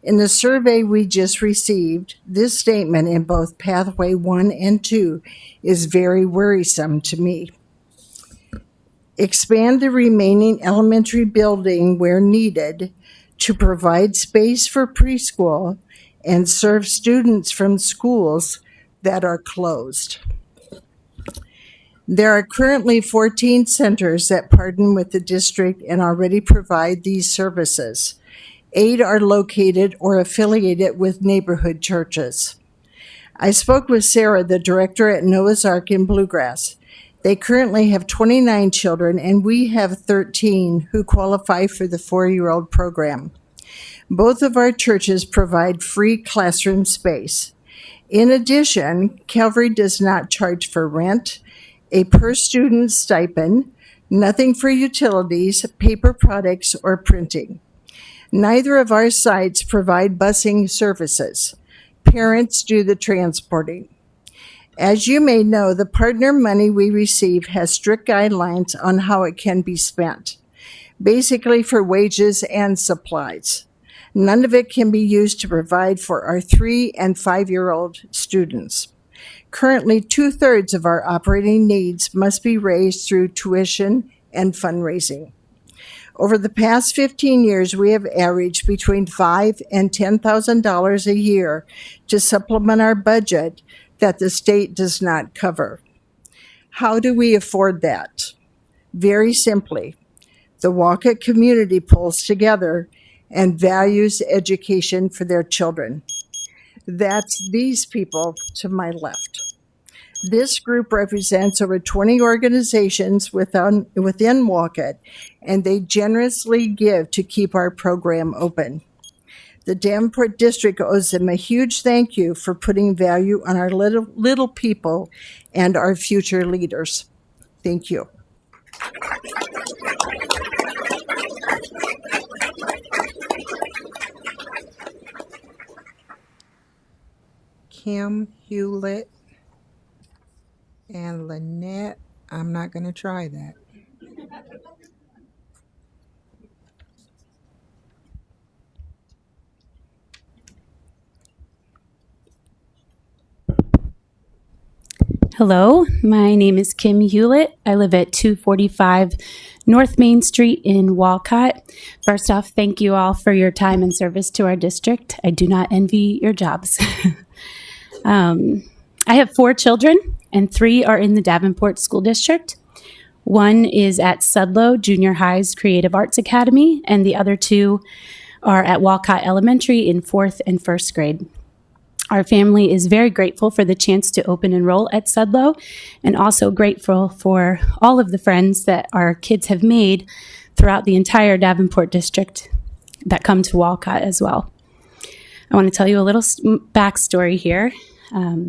In the survey we just received, this statement in both Pathway 1 and 2 is very worrisome to me. Expand the remaining elementary building where needed to provide space for preschool and serve students from schools that are closed. There are currently 14 centers that partner with the district and already provide these services. 8 are located or affiliated with neighborhood churches. I spoke with Sarah, the director at Noah's Ark in Bluegrass. They currently have 29 children, and we have 13 who qualify for the 4-year-old program. Both of our churches provide free classroom space. In addition, Calvary does not charge for rent, a per-student stipend, nothing for utilities, paper products, or printing. Neither of our sites provide busing services. Parents do the transporting. As you may know, the partner money we receive has strict guidelines on how it can be spent, basically for wages and supplies. None of it can be used to provide for our 3- and 5-year-old students. Currently, 2/3 of our operating needs must be raised through tuition and fundraising. Over the past 15 years, we have averaged between $5,000 and $10,000 a year to supplement our budget that the state does not cover. How do we afford that? Very simply, the Walcott community pulls together and values education for their children. That's these people to my left. This group represents over 20 organizations within Walcott, and they generously give to keep our program open. The Davenport District owes them a huge thank you for putting value on our little people and our future leaders. Thank you. Kim Hewlett and Lynette. I'm not going to try that. Hello, my name is Kim Hewlett. I live at 245 North Main Street in Walcott. First off, thank you all for your time and service to our district. I do not envy your jobs. I have 4 children, and 3 are in the Davenport School District. 1 is at Sudlow Junior High's Creative Arts Academy, and the other 2 are at Walcott Elementary in 4th and 1st grade. Our family is very grateful for the chance to open enroll at Sudlow, and also grateful for all of the friends that our kids have made throughout the entire Davenport district that come to Walcott as well. I want to tell you a little backstory here.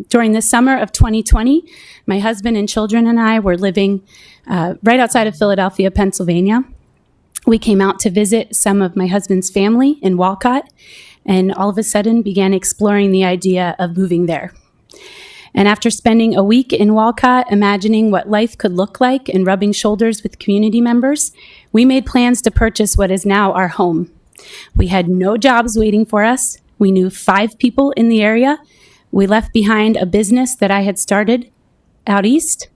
During the summer of 2020, my husband and children and I were living right outside of Philadelphia, Pennsylvania. We came out to visit some of my husband's family in Walcott, and all of a sudden began exploring the idea of moving there. And after spending a week in Walcott, imagining what life could look like and rubbing shoulders with community members, we made plans to purchase what is now our home. We had no jobs waiting for us. We knew 5 people in the area. We left behind a business that I had started out east,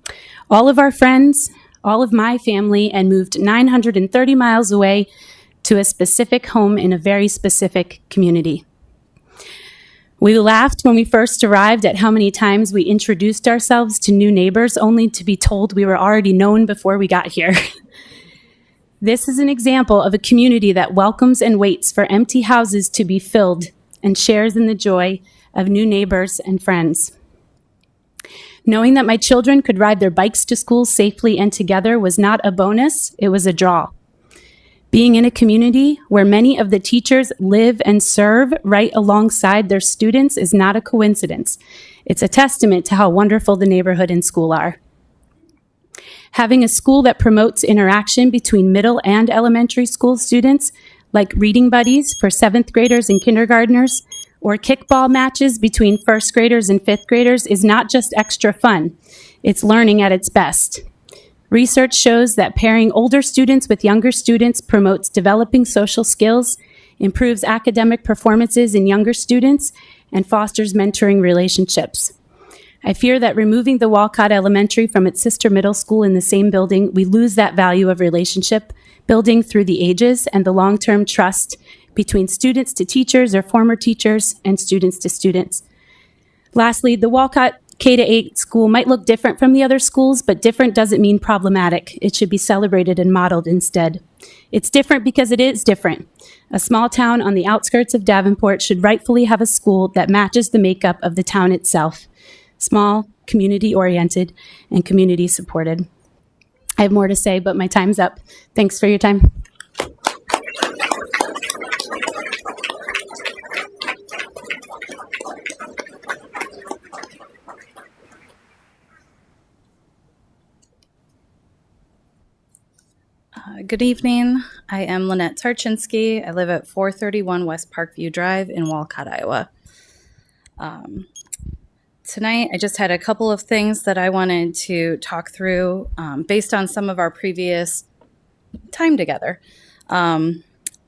all of our friends, all of my family, and moved 930 miles away to a specific home in a very specific community. We laughed when we first arrived at how many times we introduced ourselves to new neighbors only to be told we were already known before we got here. This is an example of a community that welcomes and waits for empty houses to be filled and shares in the joy of new neighbors and friends. Knowing that my children could ride their bikes to school safely and together was not a bonus, it was a draw. Being in a community where many of the teachers live and serve right alongside their students is not a coincidence. It's a testament to how wonderful the neighborhood and school are. Having a school that promotes interaction between middle and elementary school students, like reading buddies for 7th graders and kindergartners, or kickball matches between 1st graders and 5th graders, is not just extra fun. It's learning at its best. Research shows that pairing older students with younger students promotes developing social skills, improves academic performances in younger students, and fosters mentoring relationships. I fear that removing the Walcott Elementary from its sister middle school in the same building, we lose that value of relationship building through the ages and the long-term trust between students to teachers or former teachers and students to students. Lastly, the Walcott K-8 school might look different from the other schools, but different doesn't mean problematic. It should be celebrated and modeled instead. It's different because it is different. A small town on the outskirts of Davenport should rightfully have a school that matches the makeup of the town itself. Small, community-oriented, and community-supported. I have more to say, but my time's up. Thanks for your time. Good evening. I am Lynette Tarchinsky. I live at 431 West Parkview Drive in Walcott, Iowa. Tonight, I just had a couple of things that I wanted to talk through based on some of our previous time together.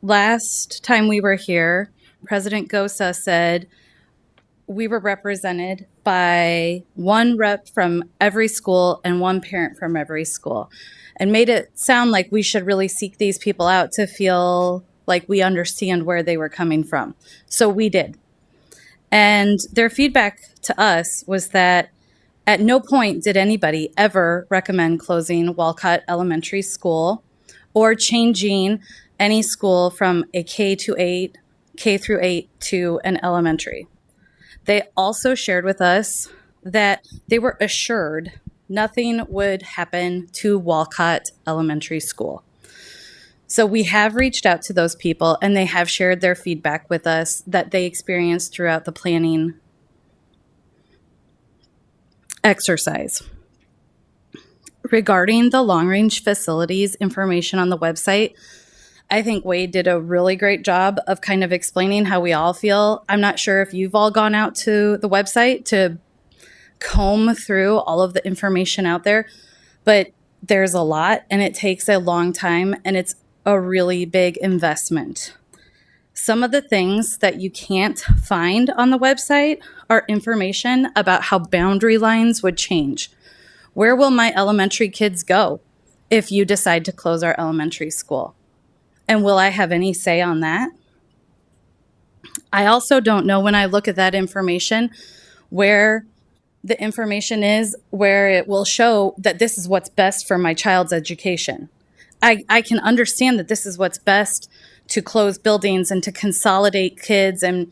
Last time we were here, President Gosa said we were represented by one rep from every school and one parent from every school, and made it sound like we should really seek these people out to feel like we understand where they were coming from. So we did. And their feedback to us was that at no point did anybody ever recommend closing Walcott Elementary School or changing any school from a K through 8 to an elementary. They also shared with us that they were assured nothing would happen to Walcott Elementary School. So we have reached out to those people, and they have shared their feedback with us that they experienced throughout the planning exercise. Regarding the long-range facilities information on the website, I think Wade did a really great job of kind of explaining how we all feel. I'm not sure if you've all gone out to the website to comb through all of the information out there, but there's a lot, and it takes a long time, and it's a really big investment. Some of the things that you can't find on the website are information about how boundary lines would change. Where will my elementary kids go if you decide to close our elementary school? And will I have any say on that? I also don't know, when I look at that information, where the information is where it will show that this is what's best for my child's education. I can understand that this is what's best to close buildings and to consolidate kids and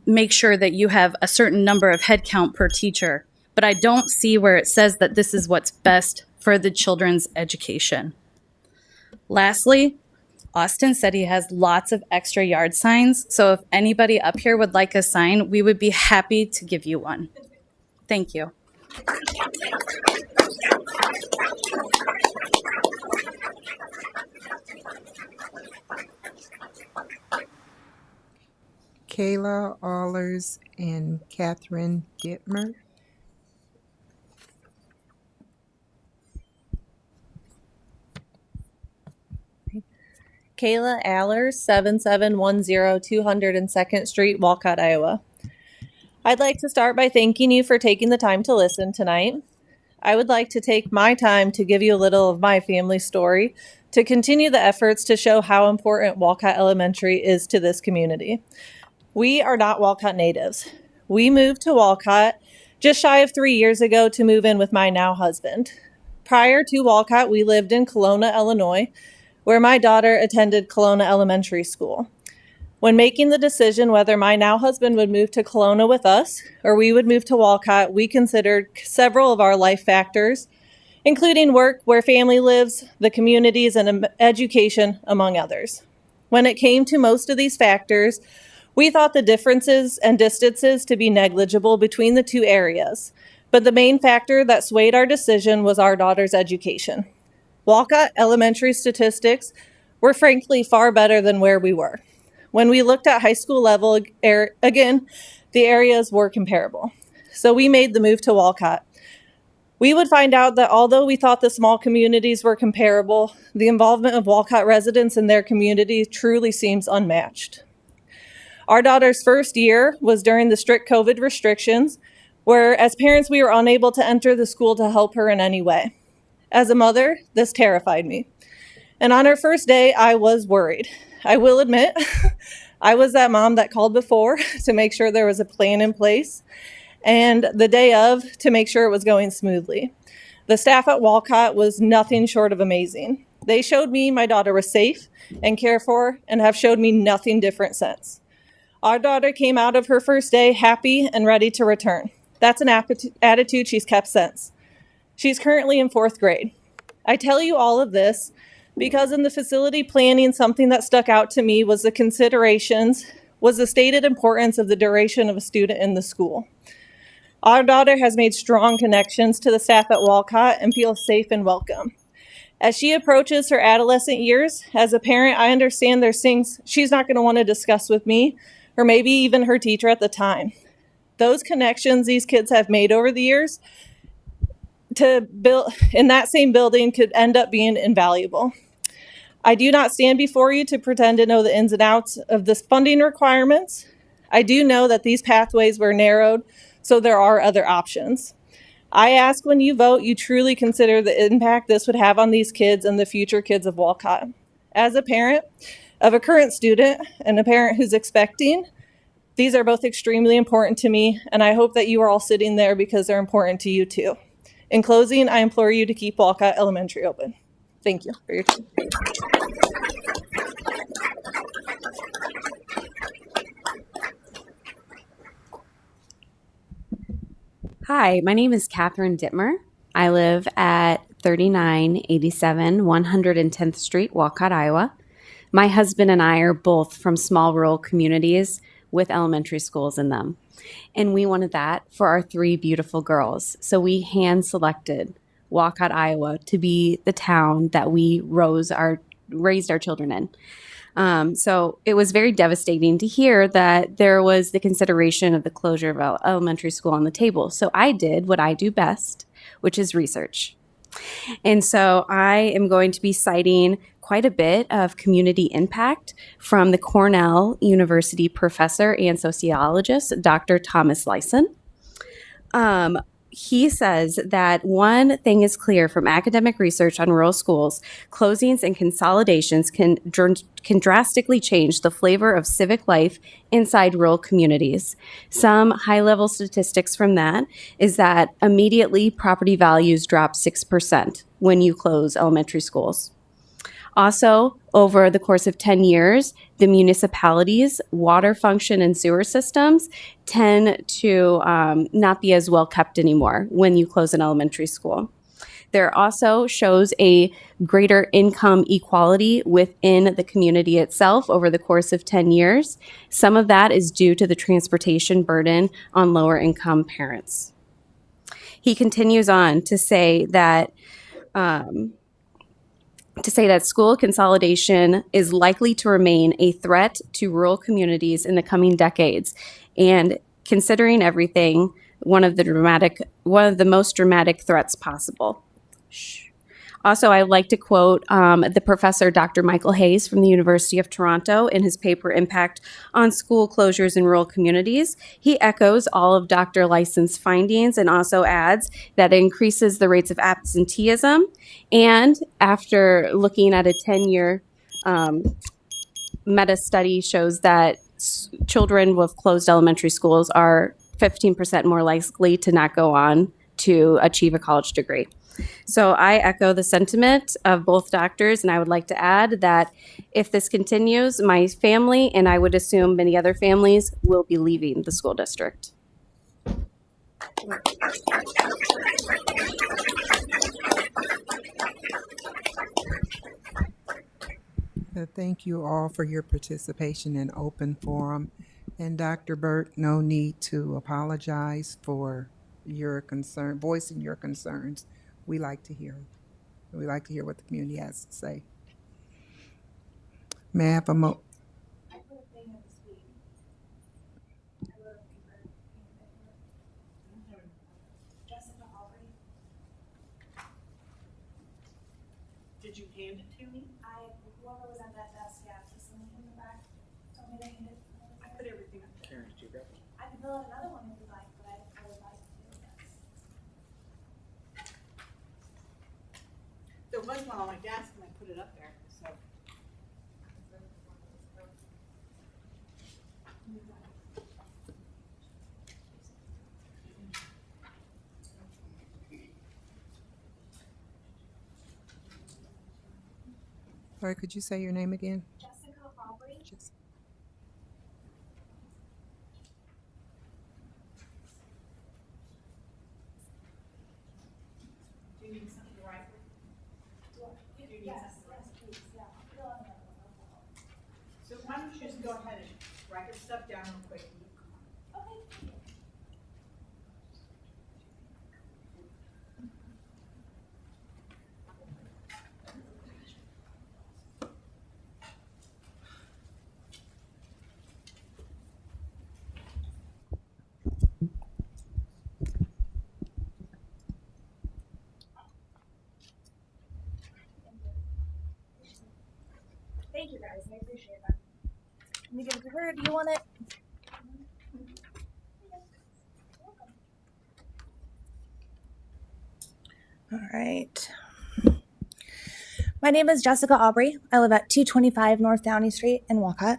make sure that you have a certain number of headcount per teacher. But I don't see where it says that this is what's best for the children's education. Lastly, Austin said he has lots of extra yard signs. So if anybody up here would like a sign, we would be happy to give you one. Thank you. Kayla Allers and Catherine Dittmer. Kayla Allers, 7710 202nd Street, Walcott, Iowa. I'd like to start by thanking you for taking the time to listen tonight. I would like to take my time to give you a little of my family story to continue the efforts to show how important Walcott Elementary is to this community. We are not Walcott natives. We moved to Walcott just shy of 3 years ago to move in with my now husband. Prior to Walcott, we lived in Kelowna, Illinois, where my daughter attended Kelowna Elementary School. When making the decision whether my now husband would move to Kelowna with us or we would move to Walcott, we considered several of our life factors, including work, where family lives, the communities, and education, among others. When it came to most of these factors, we thought the differences and distances to be negligible between the two areas, but the main factor that swayed our decision was our daughter's education. Walcott Elementary statistics were frankly far better than where we were. When we looked at high school level, again, the areas were comparable. So we made the move to Walcott. We would find out that although we thought the small communities were comparable, the involvement of Walcott residents in their community truly seems unmatched. Our daughter's first year was during the strict COVID restrictions, where as parents we were unable to enter the school to help her in any way. As a mother, this terrified me. And on her first day, I was worried. I will admit, I was that mom that called before to make sure there was a plan in place, and the day of to make sure it was going smoothly. The staff at Walcott was nothing short of amazing. They showed me my daughter was safe and cared for and have showed me nothing different since. Our daughter came out of her first day happy and ready to return. That's an attitude she's kept since. She's currently in 4th grade. I tell you all of this because in the facility planning, something that stuck out to me was the stated importance of the duration of a student in the school. Our daughter has made strong connections to the staff at Walcott and feels safe and welcome. As she approaches her adolescent years, as a parent, I understand there's things she's not going to want to discuss with me or maybe even her teacher at the time. Those connections these kids have made over the years to build in that same building could end up being invaluable. I do not stand before you to pretend to know the ins and outs of this funding requirements. I do know that these pathways were narrowed, so there are other options. I ask when you vote, you truly consider the impact this would have on these kids and the future kids of Walcott. As a parent of a current student and a parent who's expecting, these are both extremely important to me, and I hope that you are all sitting there because they're important to you too. In closing, I implore you to keep Walcott Elementary open. Thank you for your time. Hi, my name is Catherine Dittmer. I live at 3987 110th Street, Walcott, Iowa. My husband and I are both from small rural communities with elementary schools in them. And we wanted that for our 3 beautiful girls. So we hand-selected Walcott, Iowa to be the town that we raised our children in. So it was very devastating to hear that there was the consideration of the closure of elementary school on the table. So I did what I do best, which is research. And so I am going to be citing quite a bit of community impact from the Cornell University professor and sociologist, Dr. Thomas Lyson. He says that one thing is clear from academic research on rural schools: closings and consolidations can drastically change the flavor of civic life inside rural communities. Some high-level statistics from that is that immediately property values drop 6% when you close elementary schools. Also, over the course of 10 years, the municipalities' water function and sewer systems tend to not be as well kept anymore when you close an elementary school. There also shows a greater income equality within the community itself over the course of 10 years. Some of that is due to the transportation burden on lower income parents. He continues on to say that school consolidation is likely to remain a threat to rural communities in the coming decades, and considering everything, one of the most dramatic threats possible. Also, I'd like to quote the professor, Dr. Michael Hayes from the University of Toronto, in his paper, Impact on School Closures in Rural Communities. He echoes all of Dr. Lyson's findings and also adds that it increases the rates of absenteeism. And after looking at a 10-year meta study shows that children with closed elementary schools are 15% more likely to not go on to achieve a college degree. So I echo the sentiment of both doctors, and I would like to add that if this continues, my family, and I would assume many other families, will be leaving the school district. Thank you all for your participation in open forum. And Dr. Burt, no need to apologize for your concern, voicing your concerns. We like to hear what the community has to say. May I have a Did you hand it to me? Whoever was at that desk, yeah, just someone in the back told me to hand it. I put everything up there. Karen, did you grab it? I can fill out another one if you like, but I would like to do this. There was one on my desk and I put it up there, so. Sorry, could you say your name again? Jessica Aubrey. Do you need something to write? Yes, please, yeah. I'll fill out another one, no problem. So why don't you just go ahead and write your stuff down real quick. Okay. Thank you guys, I appreciate that. Let me give it to her. Do you want it? All right. My name is Jessica Aubrey. I live at 225 North Downey Street in Walcott.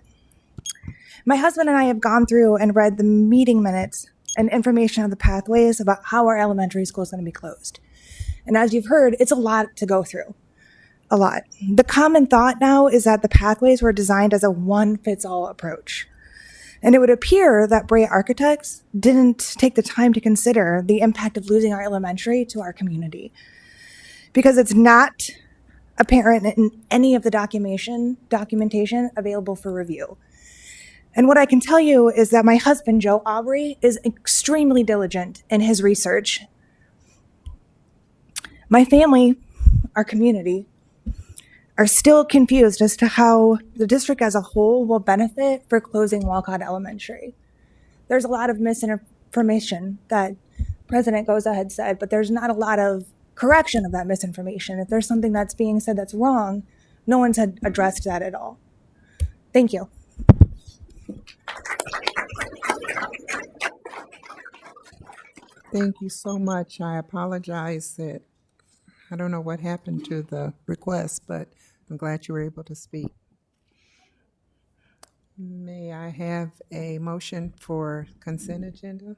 My husband and I have gone through and read the meeting minutes and information of the pathways about how our elementary school is going to be closed. And as you've heard, it's a lot to go through. A lot. The common thought now is that the pathways were designed as a one-fits-all approach. And it would appear that Brea architects didn't take the time to consider the impact of losing our elementary to our community. Because it's not apparent in any of the documentation available for review. And what I can tell you is that my husband, Joe Aubrey, is extremely diligent in his research. My family, our community, are still confused as to how the district as a whole will benefit for closing Walcott Elementary. There's a lot of misinformation that President Goza had said, but there's not a lot of correction of that misinformation. If there's something that's being said that's wrong, no one's had addressed that at all. Thank you. Thank you so much. I apologize that I don't know what happened to the request, but I'm glad you were able to speak. May I have a motion for consent agenda?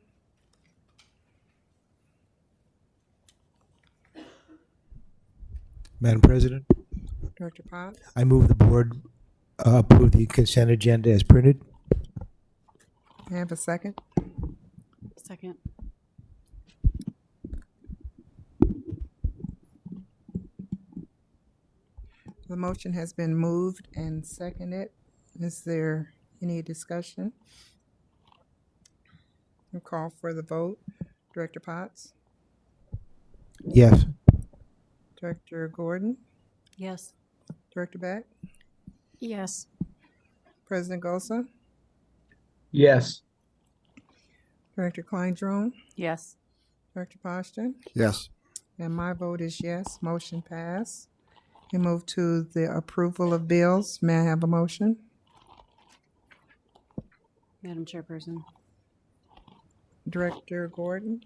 Madam President, Director Potts. I move the board approve the consent agenda as printed. May I have a second? Second. The motion has been moved and seconded. Is there any discussion? I'll call for the vote. Director Potts, Yes. Director Gordon, Yes. Director Beck, Yes. President Gosa, Yes. Director Kleindrome, Yes. Director Poston, Yes. and my vote is yes. Motion passed. We move to the approval of bills. May I have a motion? Madam Chairperson, Director Gordon,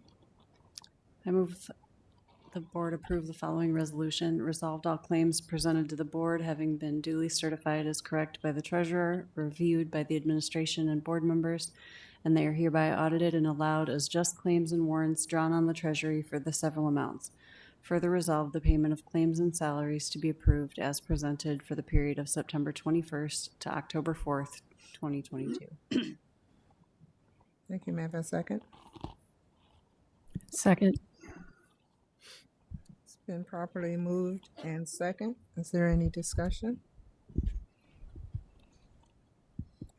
I move the board approve the following resolution. Resolved, all claims presented to the board having been duly certified as correct by the treasurer, reviewed by the administration and board members, and they are hereby audited and allowed as just claims and warrants drawn on the treasury for the several amounts. Further resolved, the payment of claims and salaries to be approved as presented for the period of September 21st to October 4th, 2022. thank you. May I have a second? Second. It's been properly moved and second. Is there any discussion?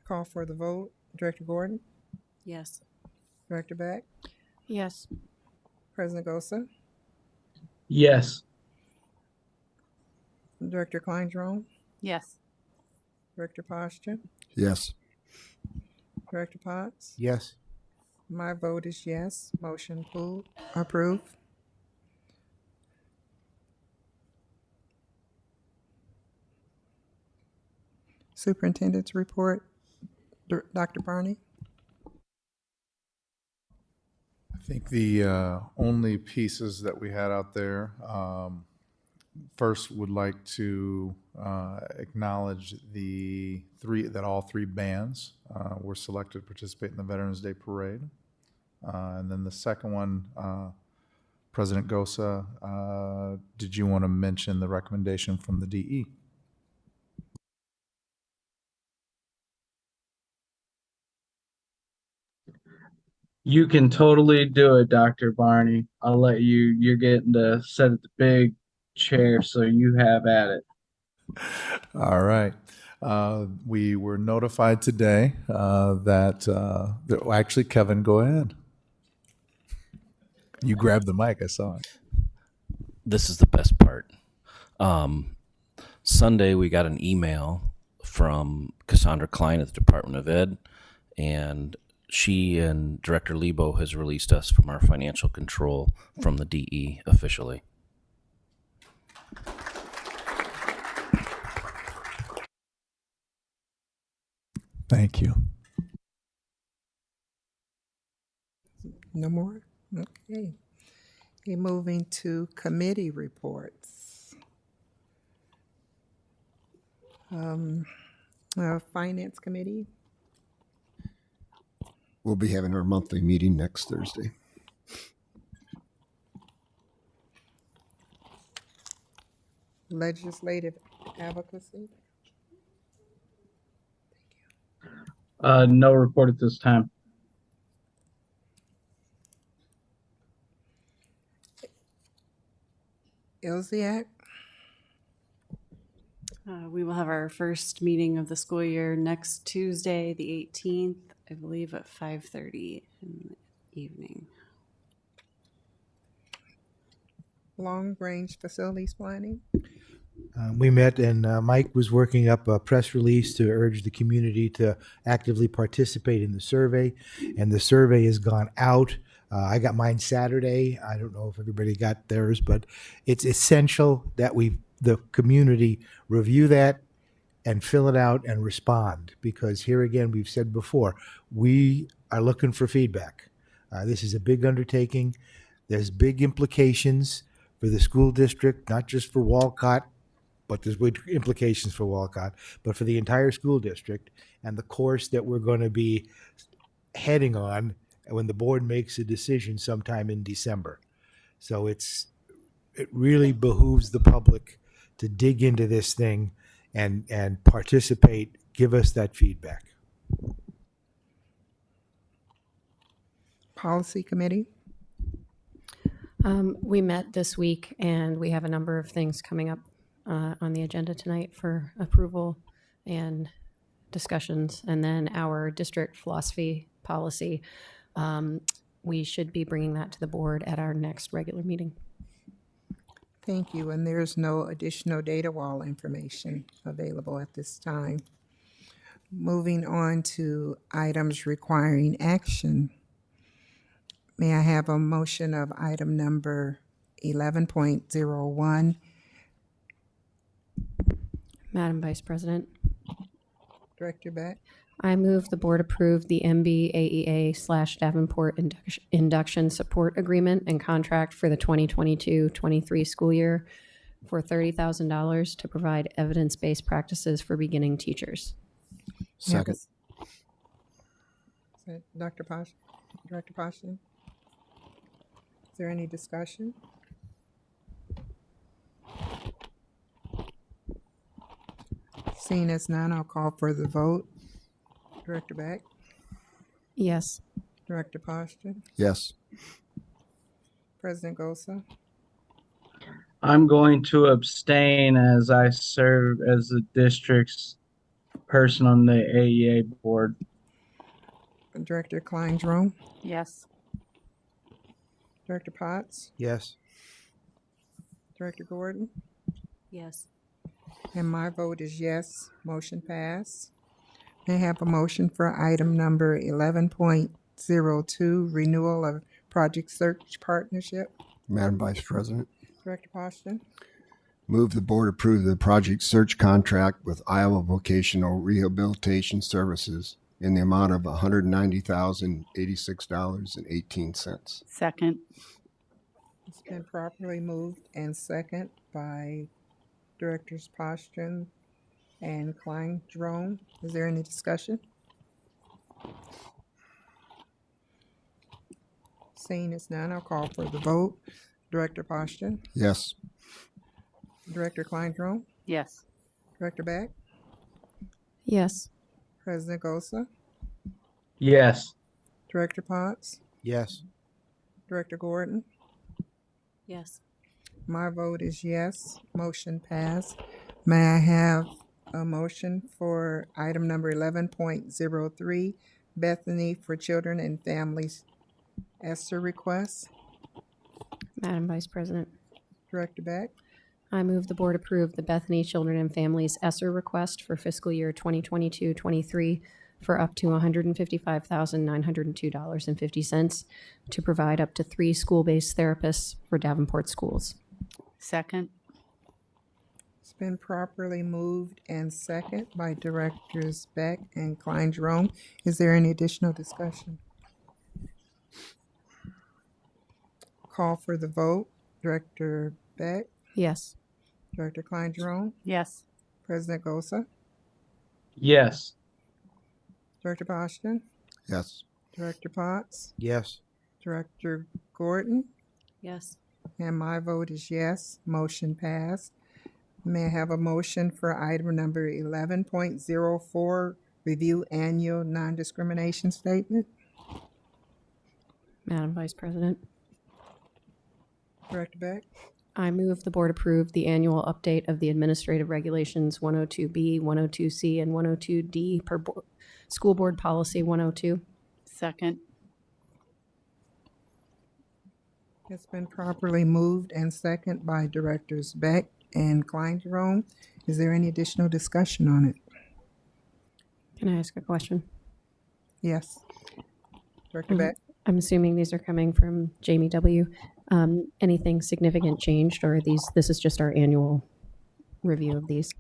Call for the vote. Director Gordon, Yes. Director Beck, Yes. President Gosa, Yes. Director Kleindrome, Yes. Director Posture, Yes. Director Potts. Yes. My vote is yes. Motion approved. Superintendent's report. Dr. Barney. I think the only pieces that we had out there, first would like to acknowledge that all three bands were selected to participate in the Veterans Day Parade. And then the second one, President Gosa, did you want to mention the recommendation from the DE? You can totally do it, Dr. Barney. I'll let you. You're getting to sit at the big chair, so you have at it. All right. We were notified today actually, Kevin, go ahead. You grabbed the mic, I saw it. This is the best part. Sunday, we got an email from Cassandra Klein at the Department of Ed, and she and Director Lebo has released us from our financial control from the DE officially. Thank you. No more? Okay. Okay, moving to committee reports. Finance Committee. We'll be having our monthly meeting next Thursday. Legislative Advocacy. No report at this time. ILSIAC. We will have our first meeting of the school year next Tuesday, the 18th, I believe at 5:30 in the evening. Long Range Facilities Planning. We met and Mike was working up a press release to urge the community to actively participate in the survey. And the survey has gone out. I got mine Saturday. I don't know if everybody got theirs, but it's essential that the community review that and fill it out and respond, because here again, we've said before, we are looking for feedback. This is a big undertaking. There's big implications for the school district, not just for Walcott, but there's big implications for Walcott, but for the entire school district and the course that we're going to be heading on when the board makes a decision sometime in December. So it really behooves the public to dig into this thing and participate. Give us that feedback. Policy Committee. We met this week, and we have a number of things coming up on the agenda tonight for approval and discussions. And then our district philosophy policy, we should be bringing that to the board at our next regular meeting. Thank you. And there's no additional data wall information available at this time. Moving on to items requiring action. May I have a motion of item number 11.01? Madam Vice President, Director Beck? I move the board approve the MBAEA/Davenport induction support agreement and contract for the 2022-23 school year for $30,000 to provide evidence-based practices for beginning teachers. Second. Dr. Posh? Director Poston? Is there any discussion? Seeing as none, I'll call for the vote. Director Beck? Yes. Director Poston? Yes. President Gosa? I'm going to abstain as I serve as the district's person on the AEA board. Director Klein-Drome? Yes. Director Potts? Yes. Director Gordon? Yes. And my vote is yes. Motion passed. May I have a motion for item number 11.02, renewal of project search partnership? Madam Vice President, Director Poston? move the board approve the project search contract with Iowa Vocational Rehabilitation Services in the amount of $190,086.18. Second. It's been properly moved and second by Directors Poston and Klein-Drome. Is there any discussion? Seeing as none, I'll call for the vote. Director Poston? Yes. Director Klein-Drome? Yes. Director Beck? Yes. President Gosa? Yes. Director Potts? Yes. Director Gordon? Yes. My vote is yes. Motion passed. May I have a motion for item number 11.03, Bethany for Children and Families ESSER request? Madam Vice President, Director Beck? I move the board approve the Bethany Children and Families ESSER request for fiscal year 2022-23 for up to $155,902.50 to provide up to 3 school-based therapists for Davenport schools. Second. It's been properly moved and second by Directors Beck and Klein-Drome. Is there any additional discussion? Call for the vote. Director Beck? Yes. Director Klein-Drome? Yes. President Gosa? Yes. Director Poston? Yes. Director Potts? Yes. Director Gordon? Yes. And my vote is yes. Motion passed. May I have a motion for item number 11.04, review annual non-discrimination statement? Madam Vice President, Director Beck? I move the board approve the annual update of the administrative regulations 102B, 102C, and 102D per school board policy 102. Second. It's been properly moved and second by Directors Beck and Klein-Drome. Is there any additional discussion on it? Can I ask a question? Yes. Director Beck? I'm assuming these are coming from Jamie W. Anything significant changed, or this is just our annual review of these?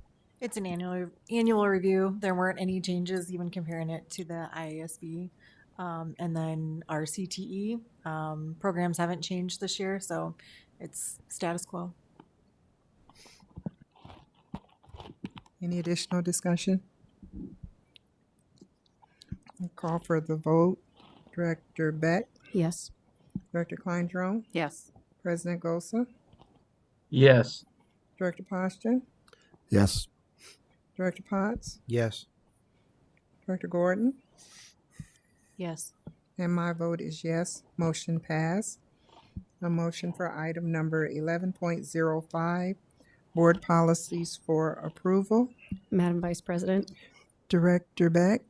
It's an annual review. There weren't any changes, even comparing it to the IASB. And then our CTE programs haven't changed this year, so it's status quo. Any additional discussion? I'll call for the vote. Director Beck? Yes. Director Klein-Drome? Yes. President Gosa? Yes. Director Poston? Yes. Director Potts, Yes. Director Gordon, Yes. and my vote is yes. Motion passed. A motion for item number 11.05, board policies for approval. Madam Vice President, Director Beck,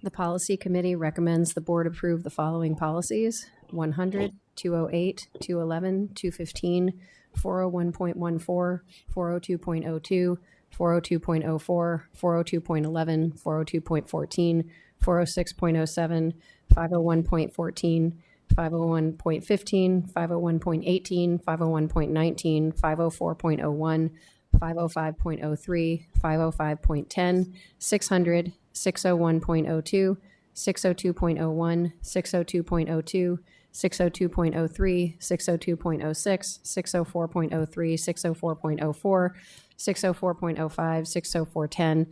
the Policy Committee recommends the board approve the following policies: 100, 208, 211, 215, 401.14, 402.02, 402.04, 402.11, 402.14, 406.07, 501.14, 501.15, 501.18, 501.19, 504.01, 505.03, 505.10, 600, 601.02, 602.01, 602.02, 602.03, 602.06, 604.03, 604.04, 604.05, 604.10,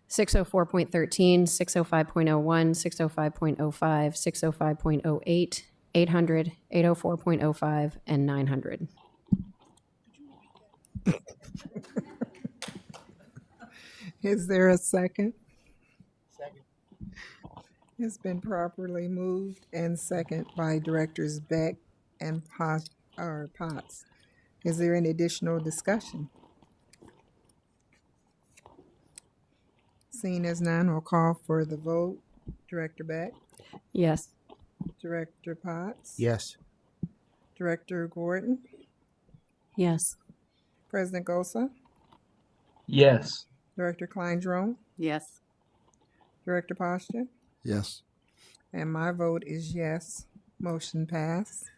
604.13, 605.01, 605.05, 605.08, 800, 804.05, and 900. is there a second? Second. It's been properly moved and second by Directors Beck and Potts. Is there any additional discussion? Seeing as none, we'll call for the vote. Director Beck, Yes. Director Potts, Yes. Director Gordon, Yes. President Gosa, Yes. Director Kleindrome, Yes. Director Posture, Yes. and my vote is yes. Motion passed.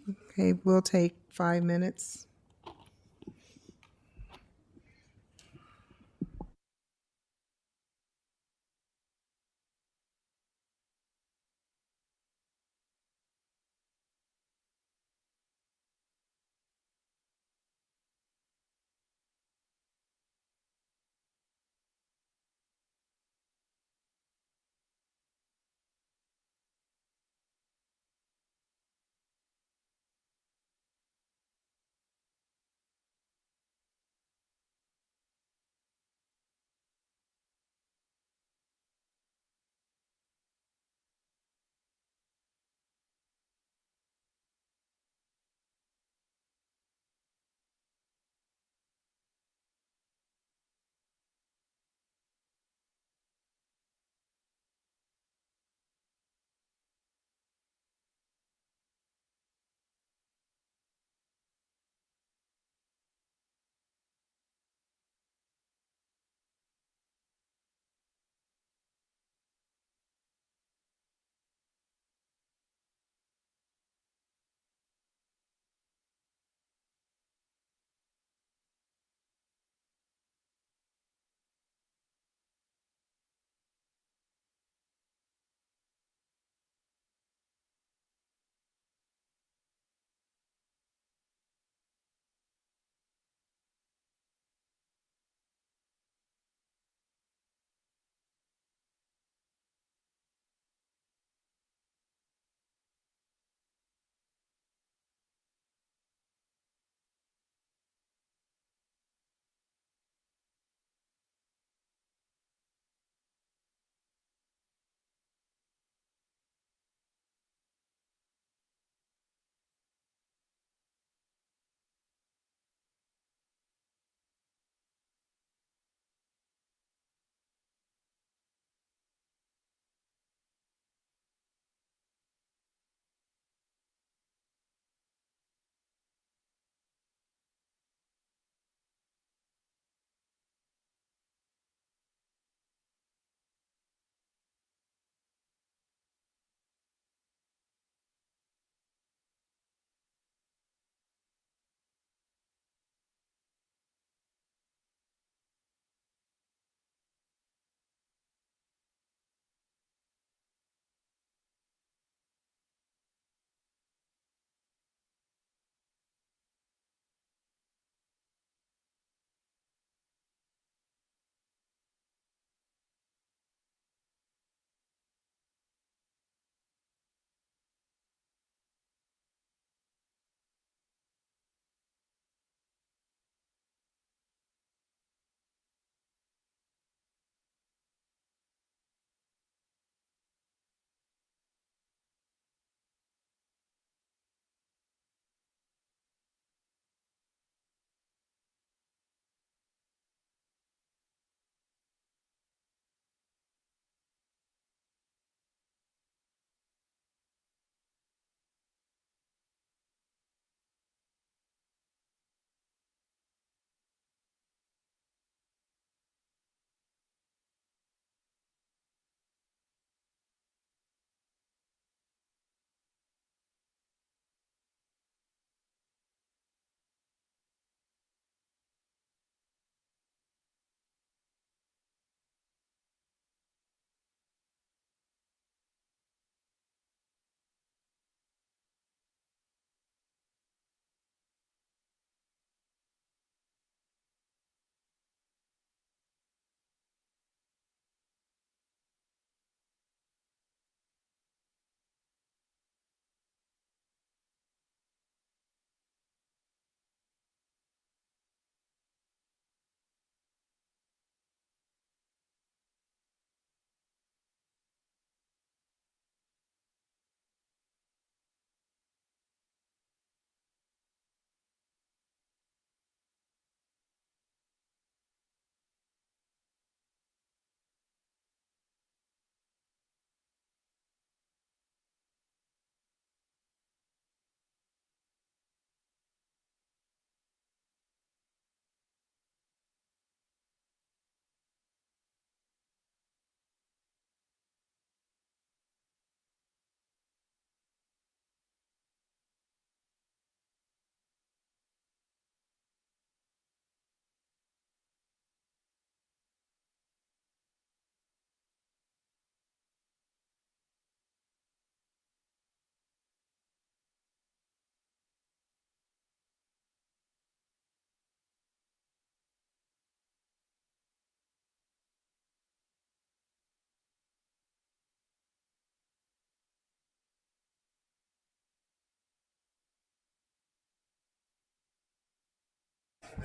Okay, we'll take 5 minutes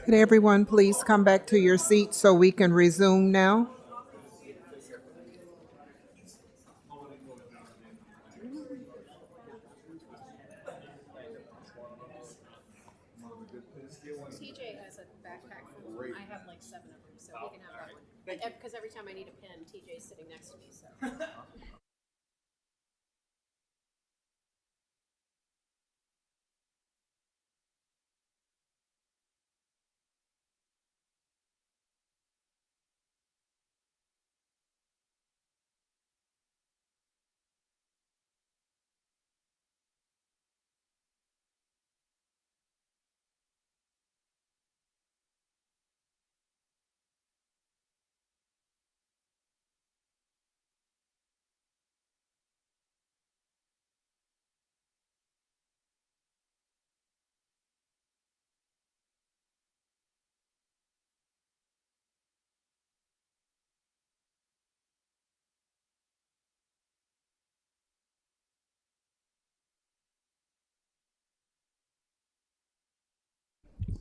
Could everyone please come back to your seats so we can resume now? TJ has a backpack full. I have like 7 of them, so he can have that one. Because every time I need a pen, TJ's sitting next to me, so.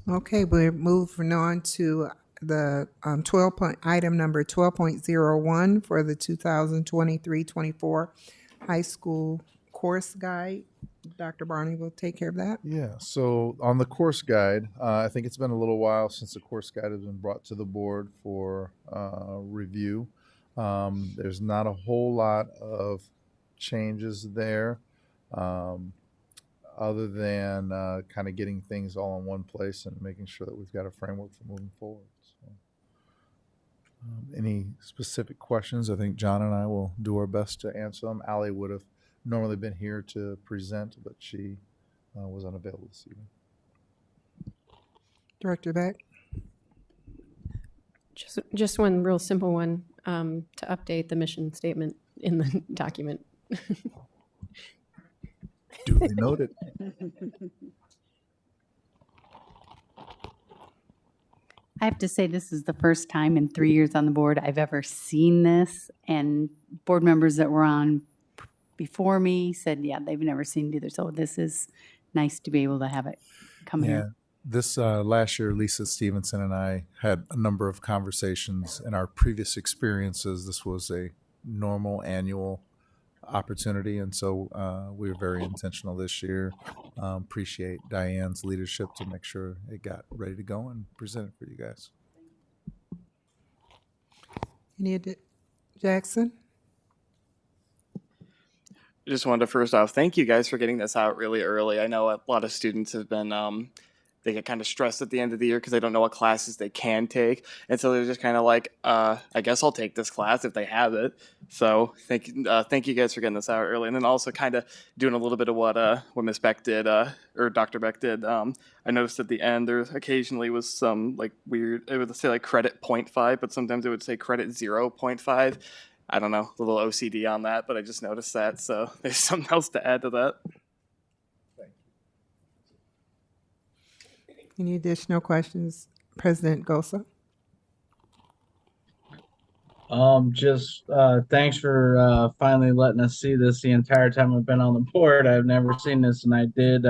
Okay, we're moving on to the item number 12.01 for the 2023-24 high school course guide. Dr. Barney will take care of that. Yeah, so on the course guide, I think it's been a little while since the course guide has been brought to the board for review. There's not a whole lot of changes there, other than kind of getting things all in one place and making sure that we've got a framework for moving forward. So, any specific questions? I think John and I will do our best to answer them. Allie would have normally been here to present, but she was unavailable this evening. Director Beck? Just one real simple one, to update the mission statement in the document. Duly noted. I have to say, this is the first time in 3 years on the board I've ever seen this, and board members that were on before me said, yeah, they've never seen it either. So this is nice to be able to have it come here. This last year, Lisa Stevenson and I had a number of conversations. In our previous experiences, this was a normal annual opportunity, and so we were very intentional this year. Appreciate Diane's leadership to make sure it got ready to go and presented for you guys. Jackson? I just wanted to first off thank you guys for getting this out really early. I know a lot of students have been they get kind of stressed at the end of the year because they don't know what classes they can take, and so they're just kind of like, I guess I'll take this class if they have it. So thank you guys for getting this out early, and then also kind of doing a little bit of what Ms. Beck did or Dr. Beck did. I noticed at the end there occasionally was some like weird. It would say like credit 0.5, but sometimes it would say credit 0.5. I don't know, a little OCD on that, but I just noticed that. So there's something else to add to that. Any additional questions, President Gosa? Just thanks for finally letting us see this. The entire time I've been on the board, I've never seen this, and I did.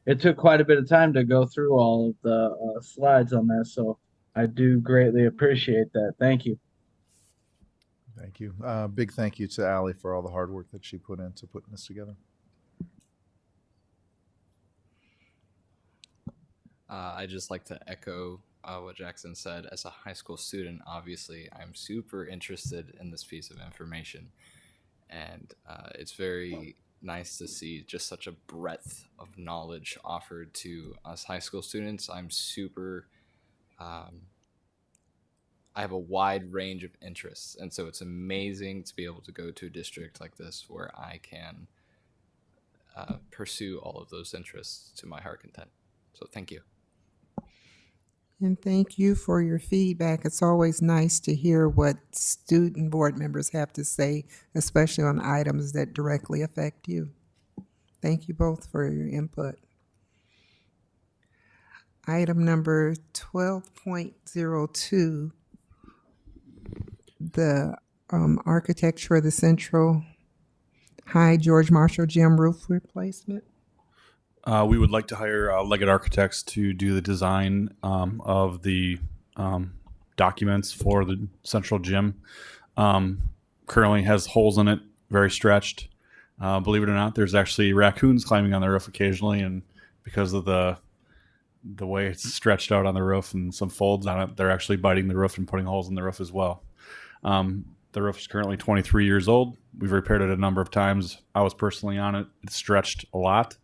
It took quite a bit of time to go through all of the slides on this, so I do greatly appreciate that. Thank you. Thank you. Big thank you to Allie for all the hard work that she put into putting this together. I'd just like to echo what Jackson said. As a high school student, obviously, I'm super interested in this piece of information. And it's very nice to see just such a breadth of knowledge offered to us high school students. I'm super, I have a wide range of interests. And so it's amazing to be able to go to a district like this where I can pursue all of those interests to my heart content. So thank you. And thank you for your feedback. It's always nice to hear what student board members have to say, especially on items that directly affect you. Thank you both for your input. Item number 12.02, the architecture of the Central High George Marshall Gym roof replacement. We would like to hire Leggett Architects to do the design of the documents for the central gym. Currently has holes in it, very stretched. Believe it or not, there's actually raccoons climbing on the roof occasionally, and because of the way it's stretched out on the roof and some folds on it, they're actually biting the roof and putting holes in the roof as well. The roof is currently 23 years old. We've repaired it a number of times. I was personally on it. It's stretched a lot.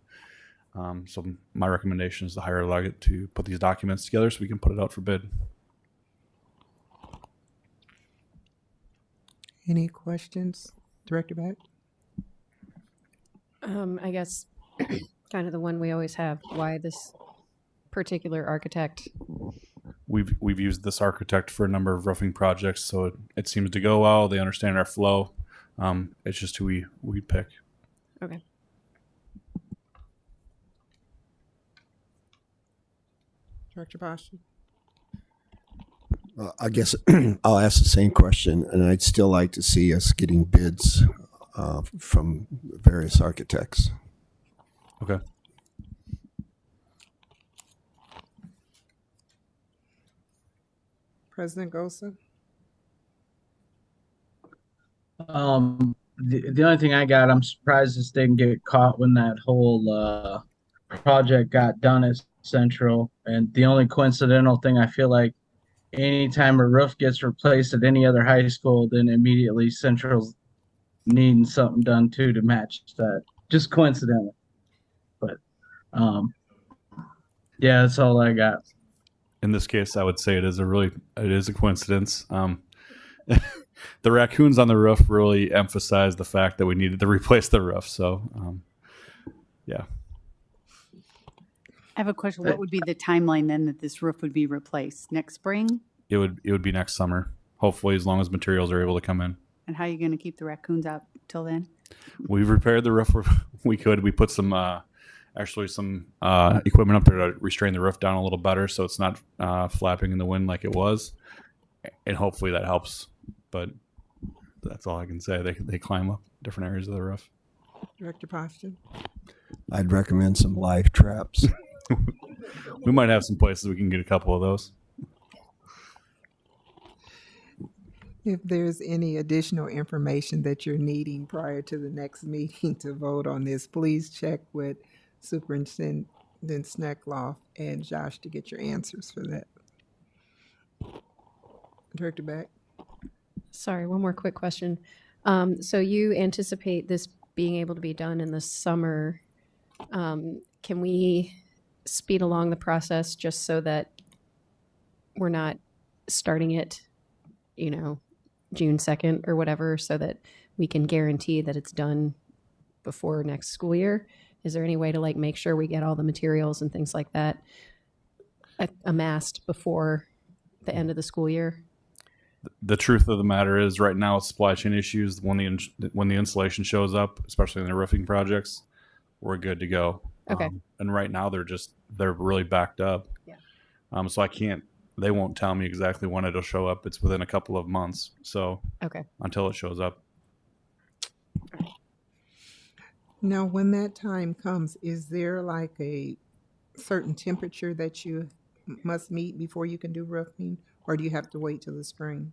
So my recommendation is to hire Leggett to put these documents together so we can put it out for bid. Any questions, Director Beck? I guess kind of the one we always have. Why this particular architect? We've used this architect for a number of roofing projects, so it seems to go well. They understand our flow. It's just who we pick. Okay. Director Boston? I guess I'll ask the same question, and I'd still like to see us getting bids from various architects. Okay. President Gosa? The only thing I got, I'm surprised this didn't get caught when that whole project got done at Central. And the only coincidental thing, I feel like anytime a roof gets replaced at any other high school, then immediately Central's needing something done too to match that. Just coincidental. But yeah, that's all I got. In this case, I would say it is a coincidence. The raccoons on the roof really emphasized the fact that we needed to replace the roof. So, yeah. I have a question. What would be the timeline then that this roof would be replaced? Next spring? It would be next summer, hopefully, as long as materials are able to come in. And how are you going to keep the raccoons out till then? We've repaired the roof where we could. We put some equipment up there to restrain the roof down a little better, so it's not flapping in the wind like it was, and hopefully that helps. But that's all I can say. They climb up different areas of the roof. Director Poston? I'd recommend some live traps. We might have some places we can get a couple of those. If there's any additional information that you're needing prior to the next meeting to vote on this, please check with Superintendent Sneckloff and Josh to get your answers for that. Director Beck? Sorry, one more quick question. So you anticipate this being able to be done in the summer. Can we speed along the process just so that we're not starting it, June 2nd or whatever, so that we can guarantee that it's done before next school year? Is there any way to make sure we get all the materials and things like that amassed before the end of the school year? The truth of the matter is, right now, it's supply chain issues. When the installation shows up, especially in the roofing projects, we're good to go. Okay. And right now, they're really backed up. Yeah. So they won't tell me exactly when it'll show up. It's within a couple of months. So okay. Until it shows up. Now, when that time comes, is there a certain temperature that you must meet before you can do roofing, or do you have to wait till the spring?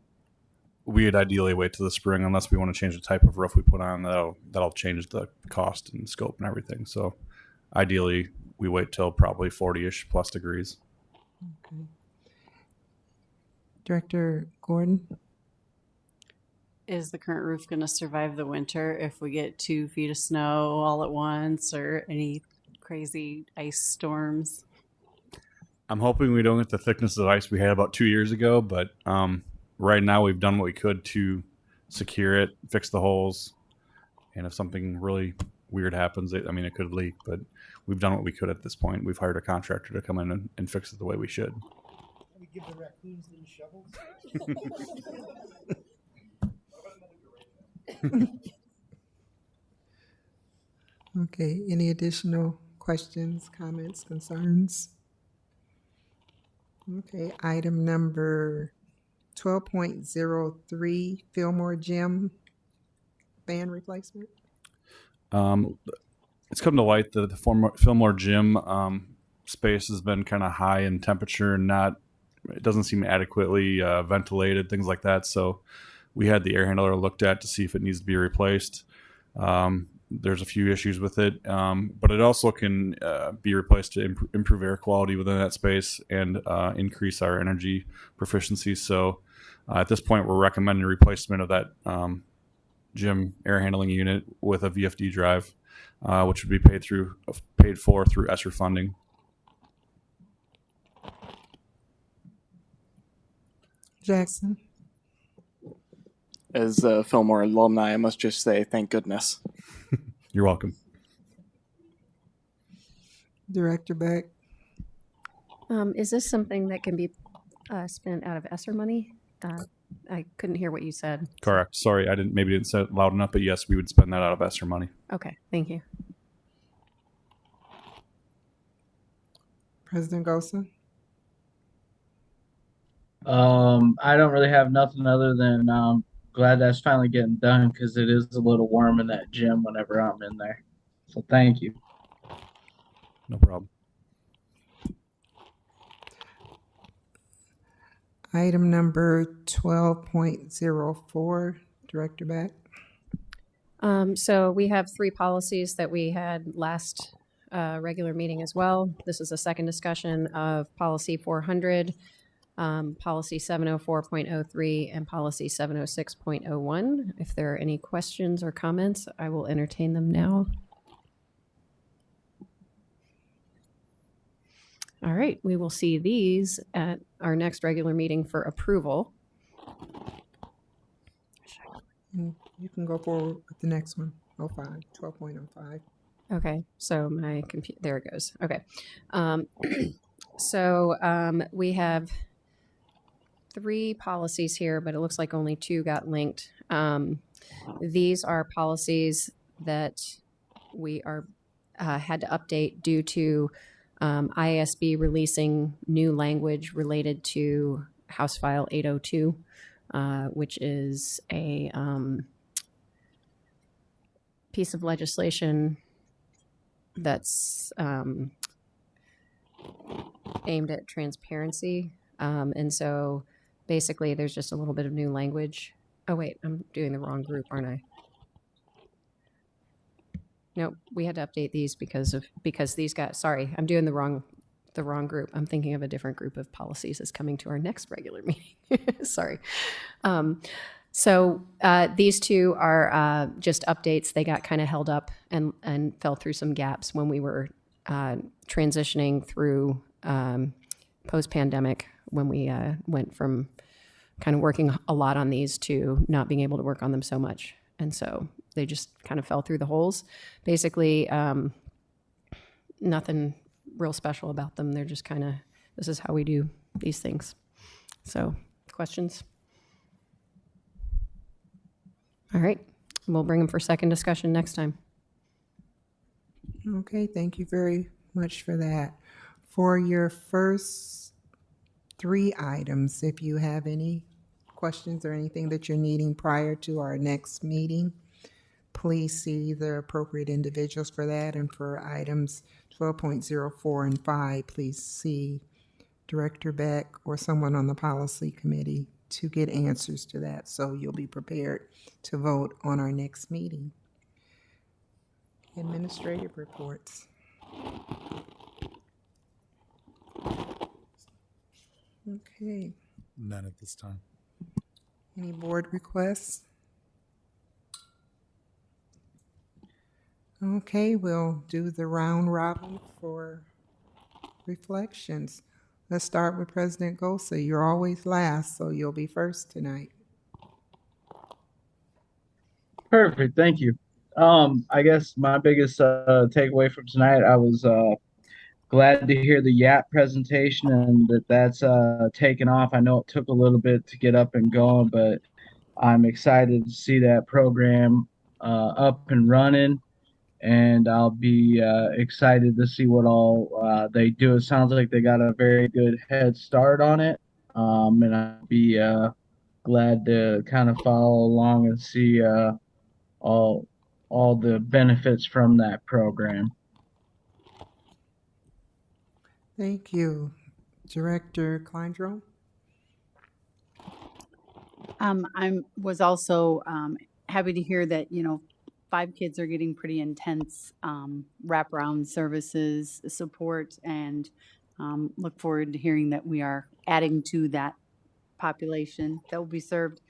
We'd ideally wait till the spring, unless we want to change the type of roof we put on. That'll change the cost and scope and everything. So ideally, we wait till probably 40-ish plus degrees. Okay. Director Gordon? Is the current roof going to survive the winter if we get 2 feet of snow all at once or any crazy ice storms? I'm hoping we don't get the thickness of ice we had about 2 years ago, but right now we've done what we could to secure it, fix the holes, and if something really weird happens, it could leak, but we've done what we could at this point. We've hired a contractor to come in and fix it the way we should. We give the raccoons little shovels. Okay, any additional questions, comments, concerns? Okay, item number 12.03, Fillmore Gym fan replacement. it's come to light that the Fillmore gym space has been kind of high in temperature and it doesn't seem adequately ventilated, things like that. So we had the air handler looked at to see if it needs to be replaced. There's a few issues with it, but it also can be replaced to improve air quality within that space and increase our energy proficiency. So at this point, we're recommending replacement of that gym air handling unit with a VFD drive, which would be paid for through ESSER funding. Jackson. As a Fillmore alumni, I must just say thank goodness. You're welcome. Director Beck. Is this something that can be spent out of ESSER money? I couldn't hear what you said. Correct. Sorry, maybe didn't say it loud enough, but yes, we would spend that out of ESSER money. Okay, thank you. President Gosa. I don't really have nothing other than glad that's finally getting done because it is a little warm in that gym whenever I'm in there. So thank you. No problem. Item number 12.04, Director Beck. So we have 3 policies that we had last regular meeting as well. This is a second discussion of policy 400, policy 704.03, and policy 706.01. If there are any questions or comments, I will entertain them now. All right, we will see these at our next regular meeting for approval. You can go forward with the next one, 12.05. Okay, so my computer, there it goes. Okay. We have 3 policies here, but it looks like only 2 got linked. These are policies that we had to update due to ISB releasing new language related to House File 802, which is a piece of legislation that's aimed at transparency. And so basically there's just a little bit of new language. Oh, wait, I'm doing the wrong group, aren't I? Nope, we had to update these because these got, sorry, I'm doing the wrong group. I'm thinking of a different group of policies that's coming to our next regular meeting. Sorry. These 2 are just updates. They got kind of held up and fell through some gaps when we were transitioning through post-pandemic, when we went from kind of working a lot on these to not being able to work on them so much. And so they just kind of fell through the holes. Basically, nothing real special about them. They're just kind of, this is how we do these things. So, questions? All right, we'll bring them for second discussion next time. Okay, thank you very much for that. For your first 3 items, if you have any questions or anything that you're needing prior to our next meeting, please see the appropriate individuals for that. And for items 12.04 and 5, please see Director Beck or someone on the policy committee to get answers to that, so you'll be prepared to vote on our next meeting. Administrative reports. Okay. None at this time. Any board requests? Okay, we'll do the round robin for reflections. Let's start with President Gosa. You're always last, so you'll be first tonight. Perfect. Thank you. I guess my biggest takeaway from tonight, I was glad to hear the YAP presentation and that's taken off. I know it took a little bit to get up and going, but I'm excited to see that program up and running, and I'll be excited to see what all they do. It sounds like they got a very good head start on it, and I'll be glad to kind of follow along and see all all the benefits from that program. Thank you. Director Kleindro? I was also happy to hear that, 5 kids are getting pretty intense wraparound services support, and look forward to hearing that we are adding to that population that will be served.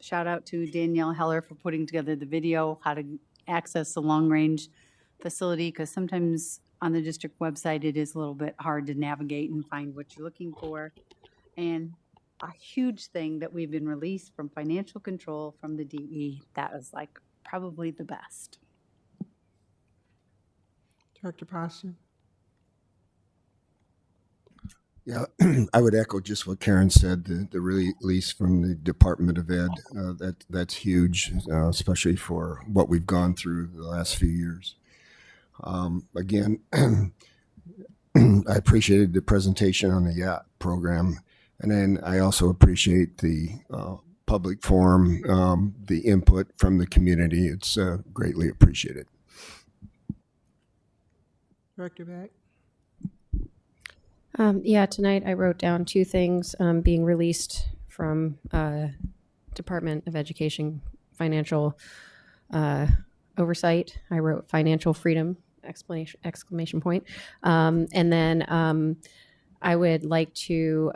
Shout out to Danielle Heller for putting together the video, how to access the long-range facility, because sometimes on the district website, it is a little bit hard to navigate and find what you're looking for. And a huge thing that we've been released from financial control from the DE. That was like probably the best. Director Pasha? Yeah, I would echo just what Karen said. The release from the Department of Ed, that's huge, especially for what we've gone through the last few years. Again, I appreciated the presentation on the YAP program, and then I also appreciate the public forum, the input from the community. It's greatly appreciated. Director Beck? Yeah, tonight I wrote down 2 things being released from Department of Education financial oversight. I wrote financial freedom, exclamation point. And then I would like to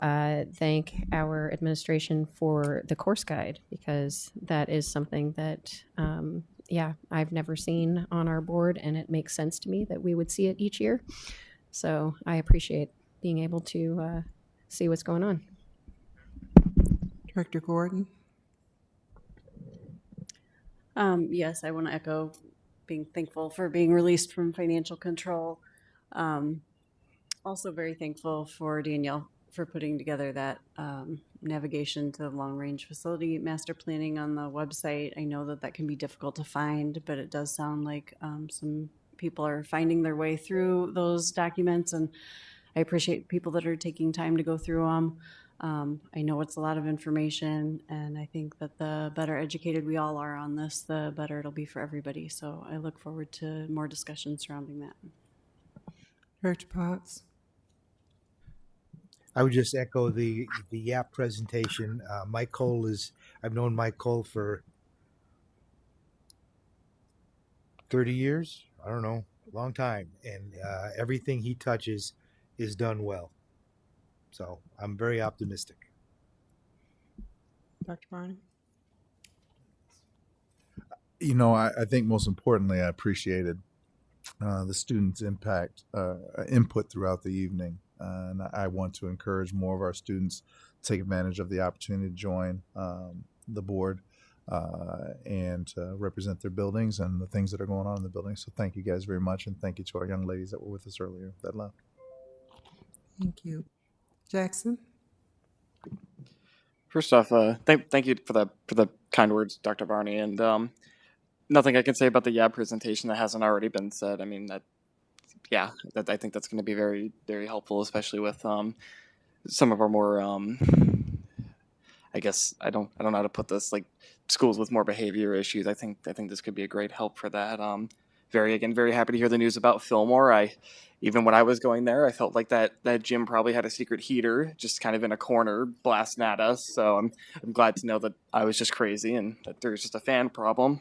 thank our administration for the course guide, because that is something that, I've never seen on our board, and it makes sense to me that we would see it each year. So I appreciate being able to see what's going on. Director Gordon? Yes, I want to echo being thankful for being released from financial control. Also very thankful for Danielle for putting together that navigation to the long-range facility master planning on the website. I know that can be difficult to find, but it does sound like some people are finding their way through those documents, and I appreciate people that are taking time to go through them. I know it's a lot of information, and I think that the better educated we all are on this, the better it'll be for everybody. So I look forward to more discussion surrounding that. Director Potts? I would just echo the YAP presentation. Mike Cole I've known Mike Cole for 30 years. I don't know, a long time. And everything he touches is done well. So I'm very optimistic. Dr. Barney? I think most importantly, I appreciated the students' input throughout the evening. And I want to encourage more of our students to take advantage of the opportunity to join the board and represent their buildings and the things that are going on in the building. So thank you guys very much, and thank you to our young ladies that were with us earlier that left. Thank you. Jackson? First off, thank you for the kind words, Dr. Barney, and nothing I can say about the YAB presentation that hasn't already been said. I mean, I think that's going to be very, very helpful, especially with some of our more, I guess I don't know how to put this, like schools with more behavior issues. I think this could be a great help for that. Very happy to hear the news about Fillmore. Even when I was going there, I felt like that gym probably had a secret heater just kind of in a corner blasting at us. So I'm glad to know that I was just crazy and that there's just a fan problem.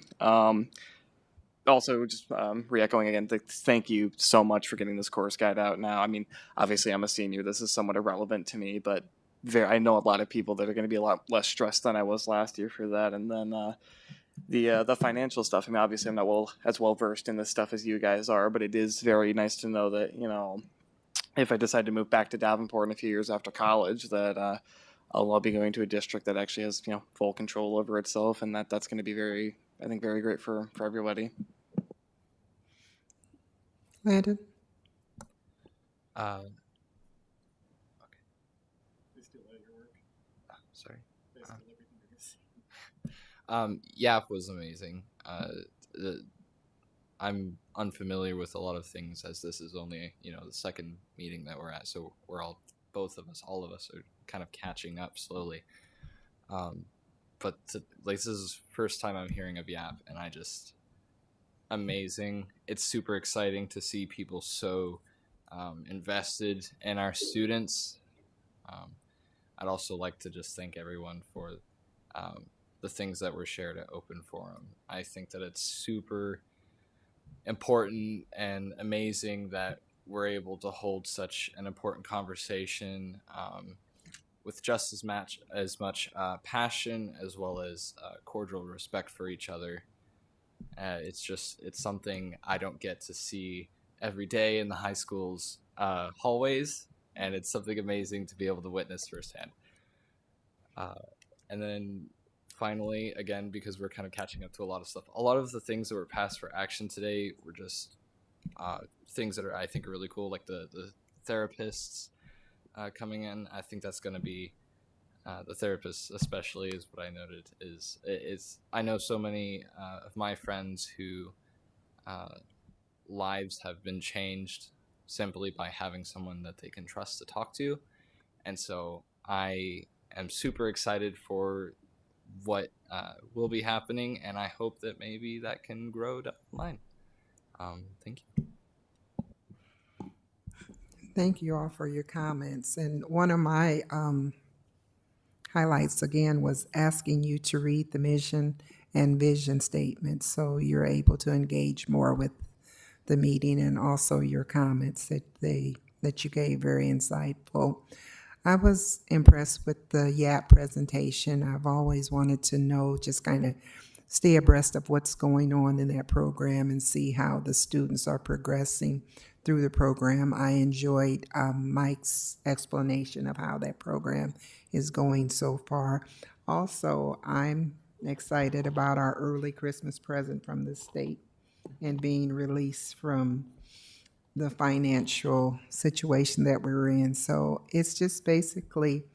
Also, just re-echoing again, thank you so much for getting this course guide out now. I mean, obviously I'm a senior. This is somewhat irrelevant to me, but I know a lot of people that are going to be a lot less stressed than I was last year for that. And then the financial stuff. I mean, obviously I'm not as well versed in this stuff as you guys are, but it is very nice to know that, if I decide to move back to Davenport in a few years after college, that I'll be going to a district that actually has, full control over itself, and that's going to be very great for everybody. Landon? Okay. Sorry. YAP was amazing. I'm unfamiliar with a lot of things, as this is only the second meeting that we're at, so all of us are kind of catching up slowly. But this is the first time I'm hearing of YAP, and amazing. It's super exciting to see people so invested in our students. I'd also like to just thank everyone for the things that were shared at Open Forum. I think that it's super important and amazing that we're able to hold such an important conversation with just as much passion as well as cordial respect for each other. It's something I don't get to see every day in the high school's hallways, and it's something amazing to be able to witness firsthand. And then finally, again, because we're kind of catching up to a lot of stuff, a lot of the things that were passed for action today were just things that I think are really cool, like the therapists coming in. I think that's going to be the therapists, especially, is what I noted. Is I know so many of my friends who lives have been changed simply by having someone that they can trust to talk to, and so I am super excited for what will be happening, and I hope that maybe that can grow down the line. Thank you. Thank you all for your comments. And one of my highlights again was asking you to read the mission and vision statement so you're able to engage more with the meeting, and also your comments that you gave, very insightful. I was impressed with the YAP presentation. I've always wanted to know, just kind of stay abreast of what's going on in that program and see how the students are progressing through the program. I enjoyed Mike's explanation of how that program is going so far. Also, I'm excited about our early Christmas present from the state and being released from the financial situation that we're in. So it's just basically,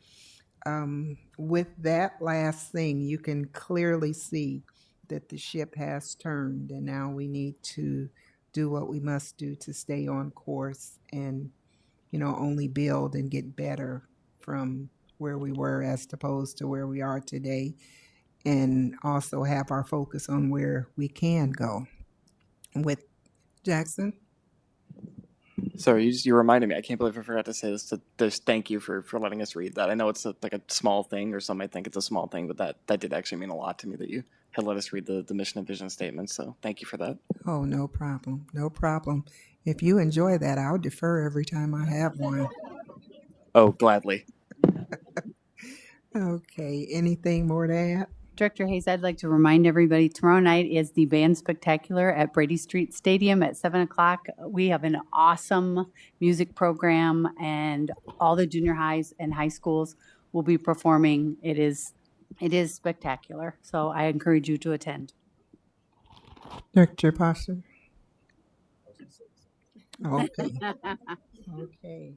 with that last thing, you can clearly see that the ship has turned, and now we need to do what we must do to stay on course and, only build and get better from where we were as opposed to where we are today, and also have our focus on where we can go. With Jackson? Sorry, you reminded me. I can't believe I forgot to say this. Just thank you for letting us read that. I know it's like a small thing, or some might think it's a small thing, but that did actually mean a lot to me that you had let us read the mission and vision statement. So thank you for that. Oh, no problem. No problem. If you enjoy that, I'll defer every time I have one. Oh, gladly. Okay. Anything more to add? Director Hayes, I'd like to remind everybody, tomorrow night is the Band Spectacular at Brady Street Stadium at 7 o'clock. We have an awesome music program, and all the junior highs and high schools will be performing. It is spectacular, so I encourage you to attend. Director Pasha? Okay. Okay.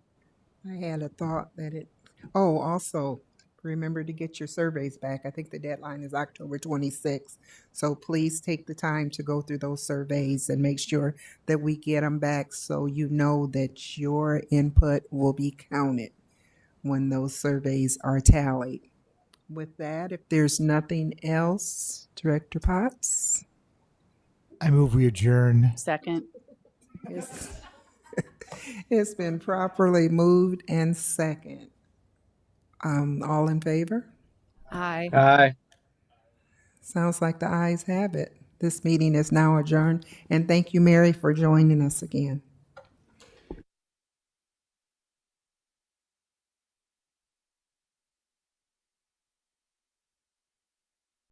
I had a thought that also, remember to get your surveys back. I think the deadline is October 26th. So please take the time to go through those surveys and make sure that we get them back so you know that your input will be counted when those surveys are tallied. With that, if there's nothing else, Director Potts? I move we adjourn. Second. It's been properly moved and second. All in favor? Aye. Aye. Sounds like the ayes have it. This meeting is now adjourned, and thank you, Mary, for joining us again.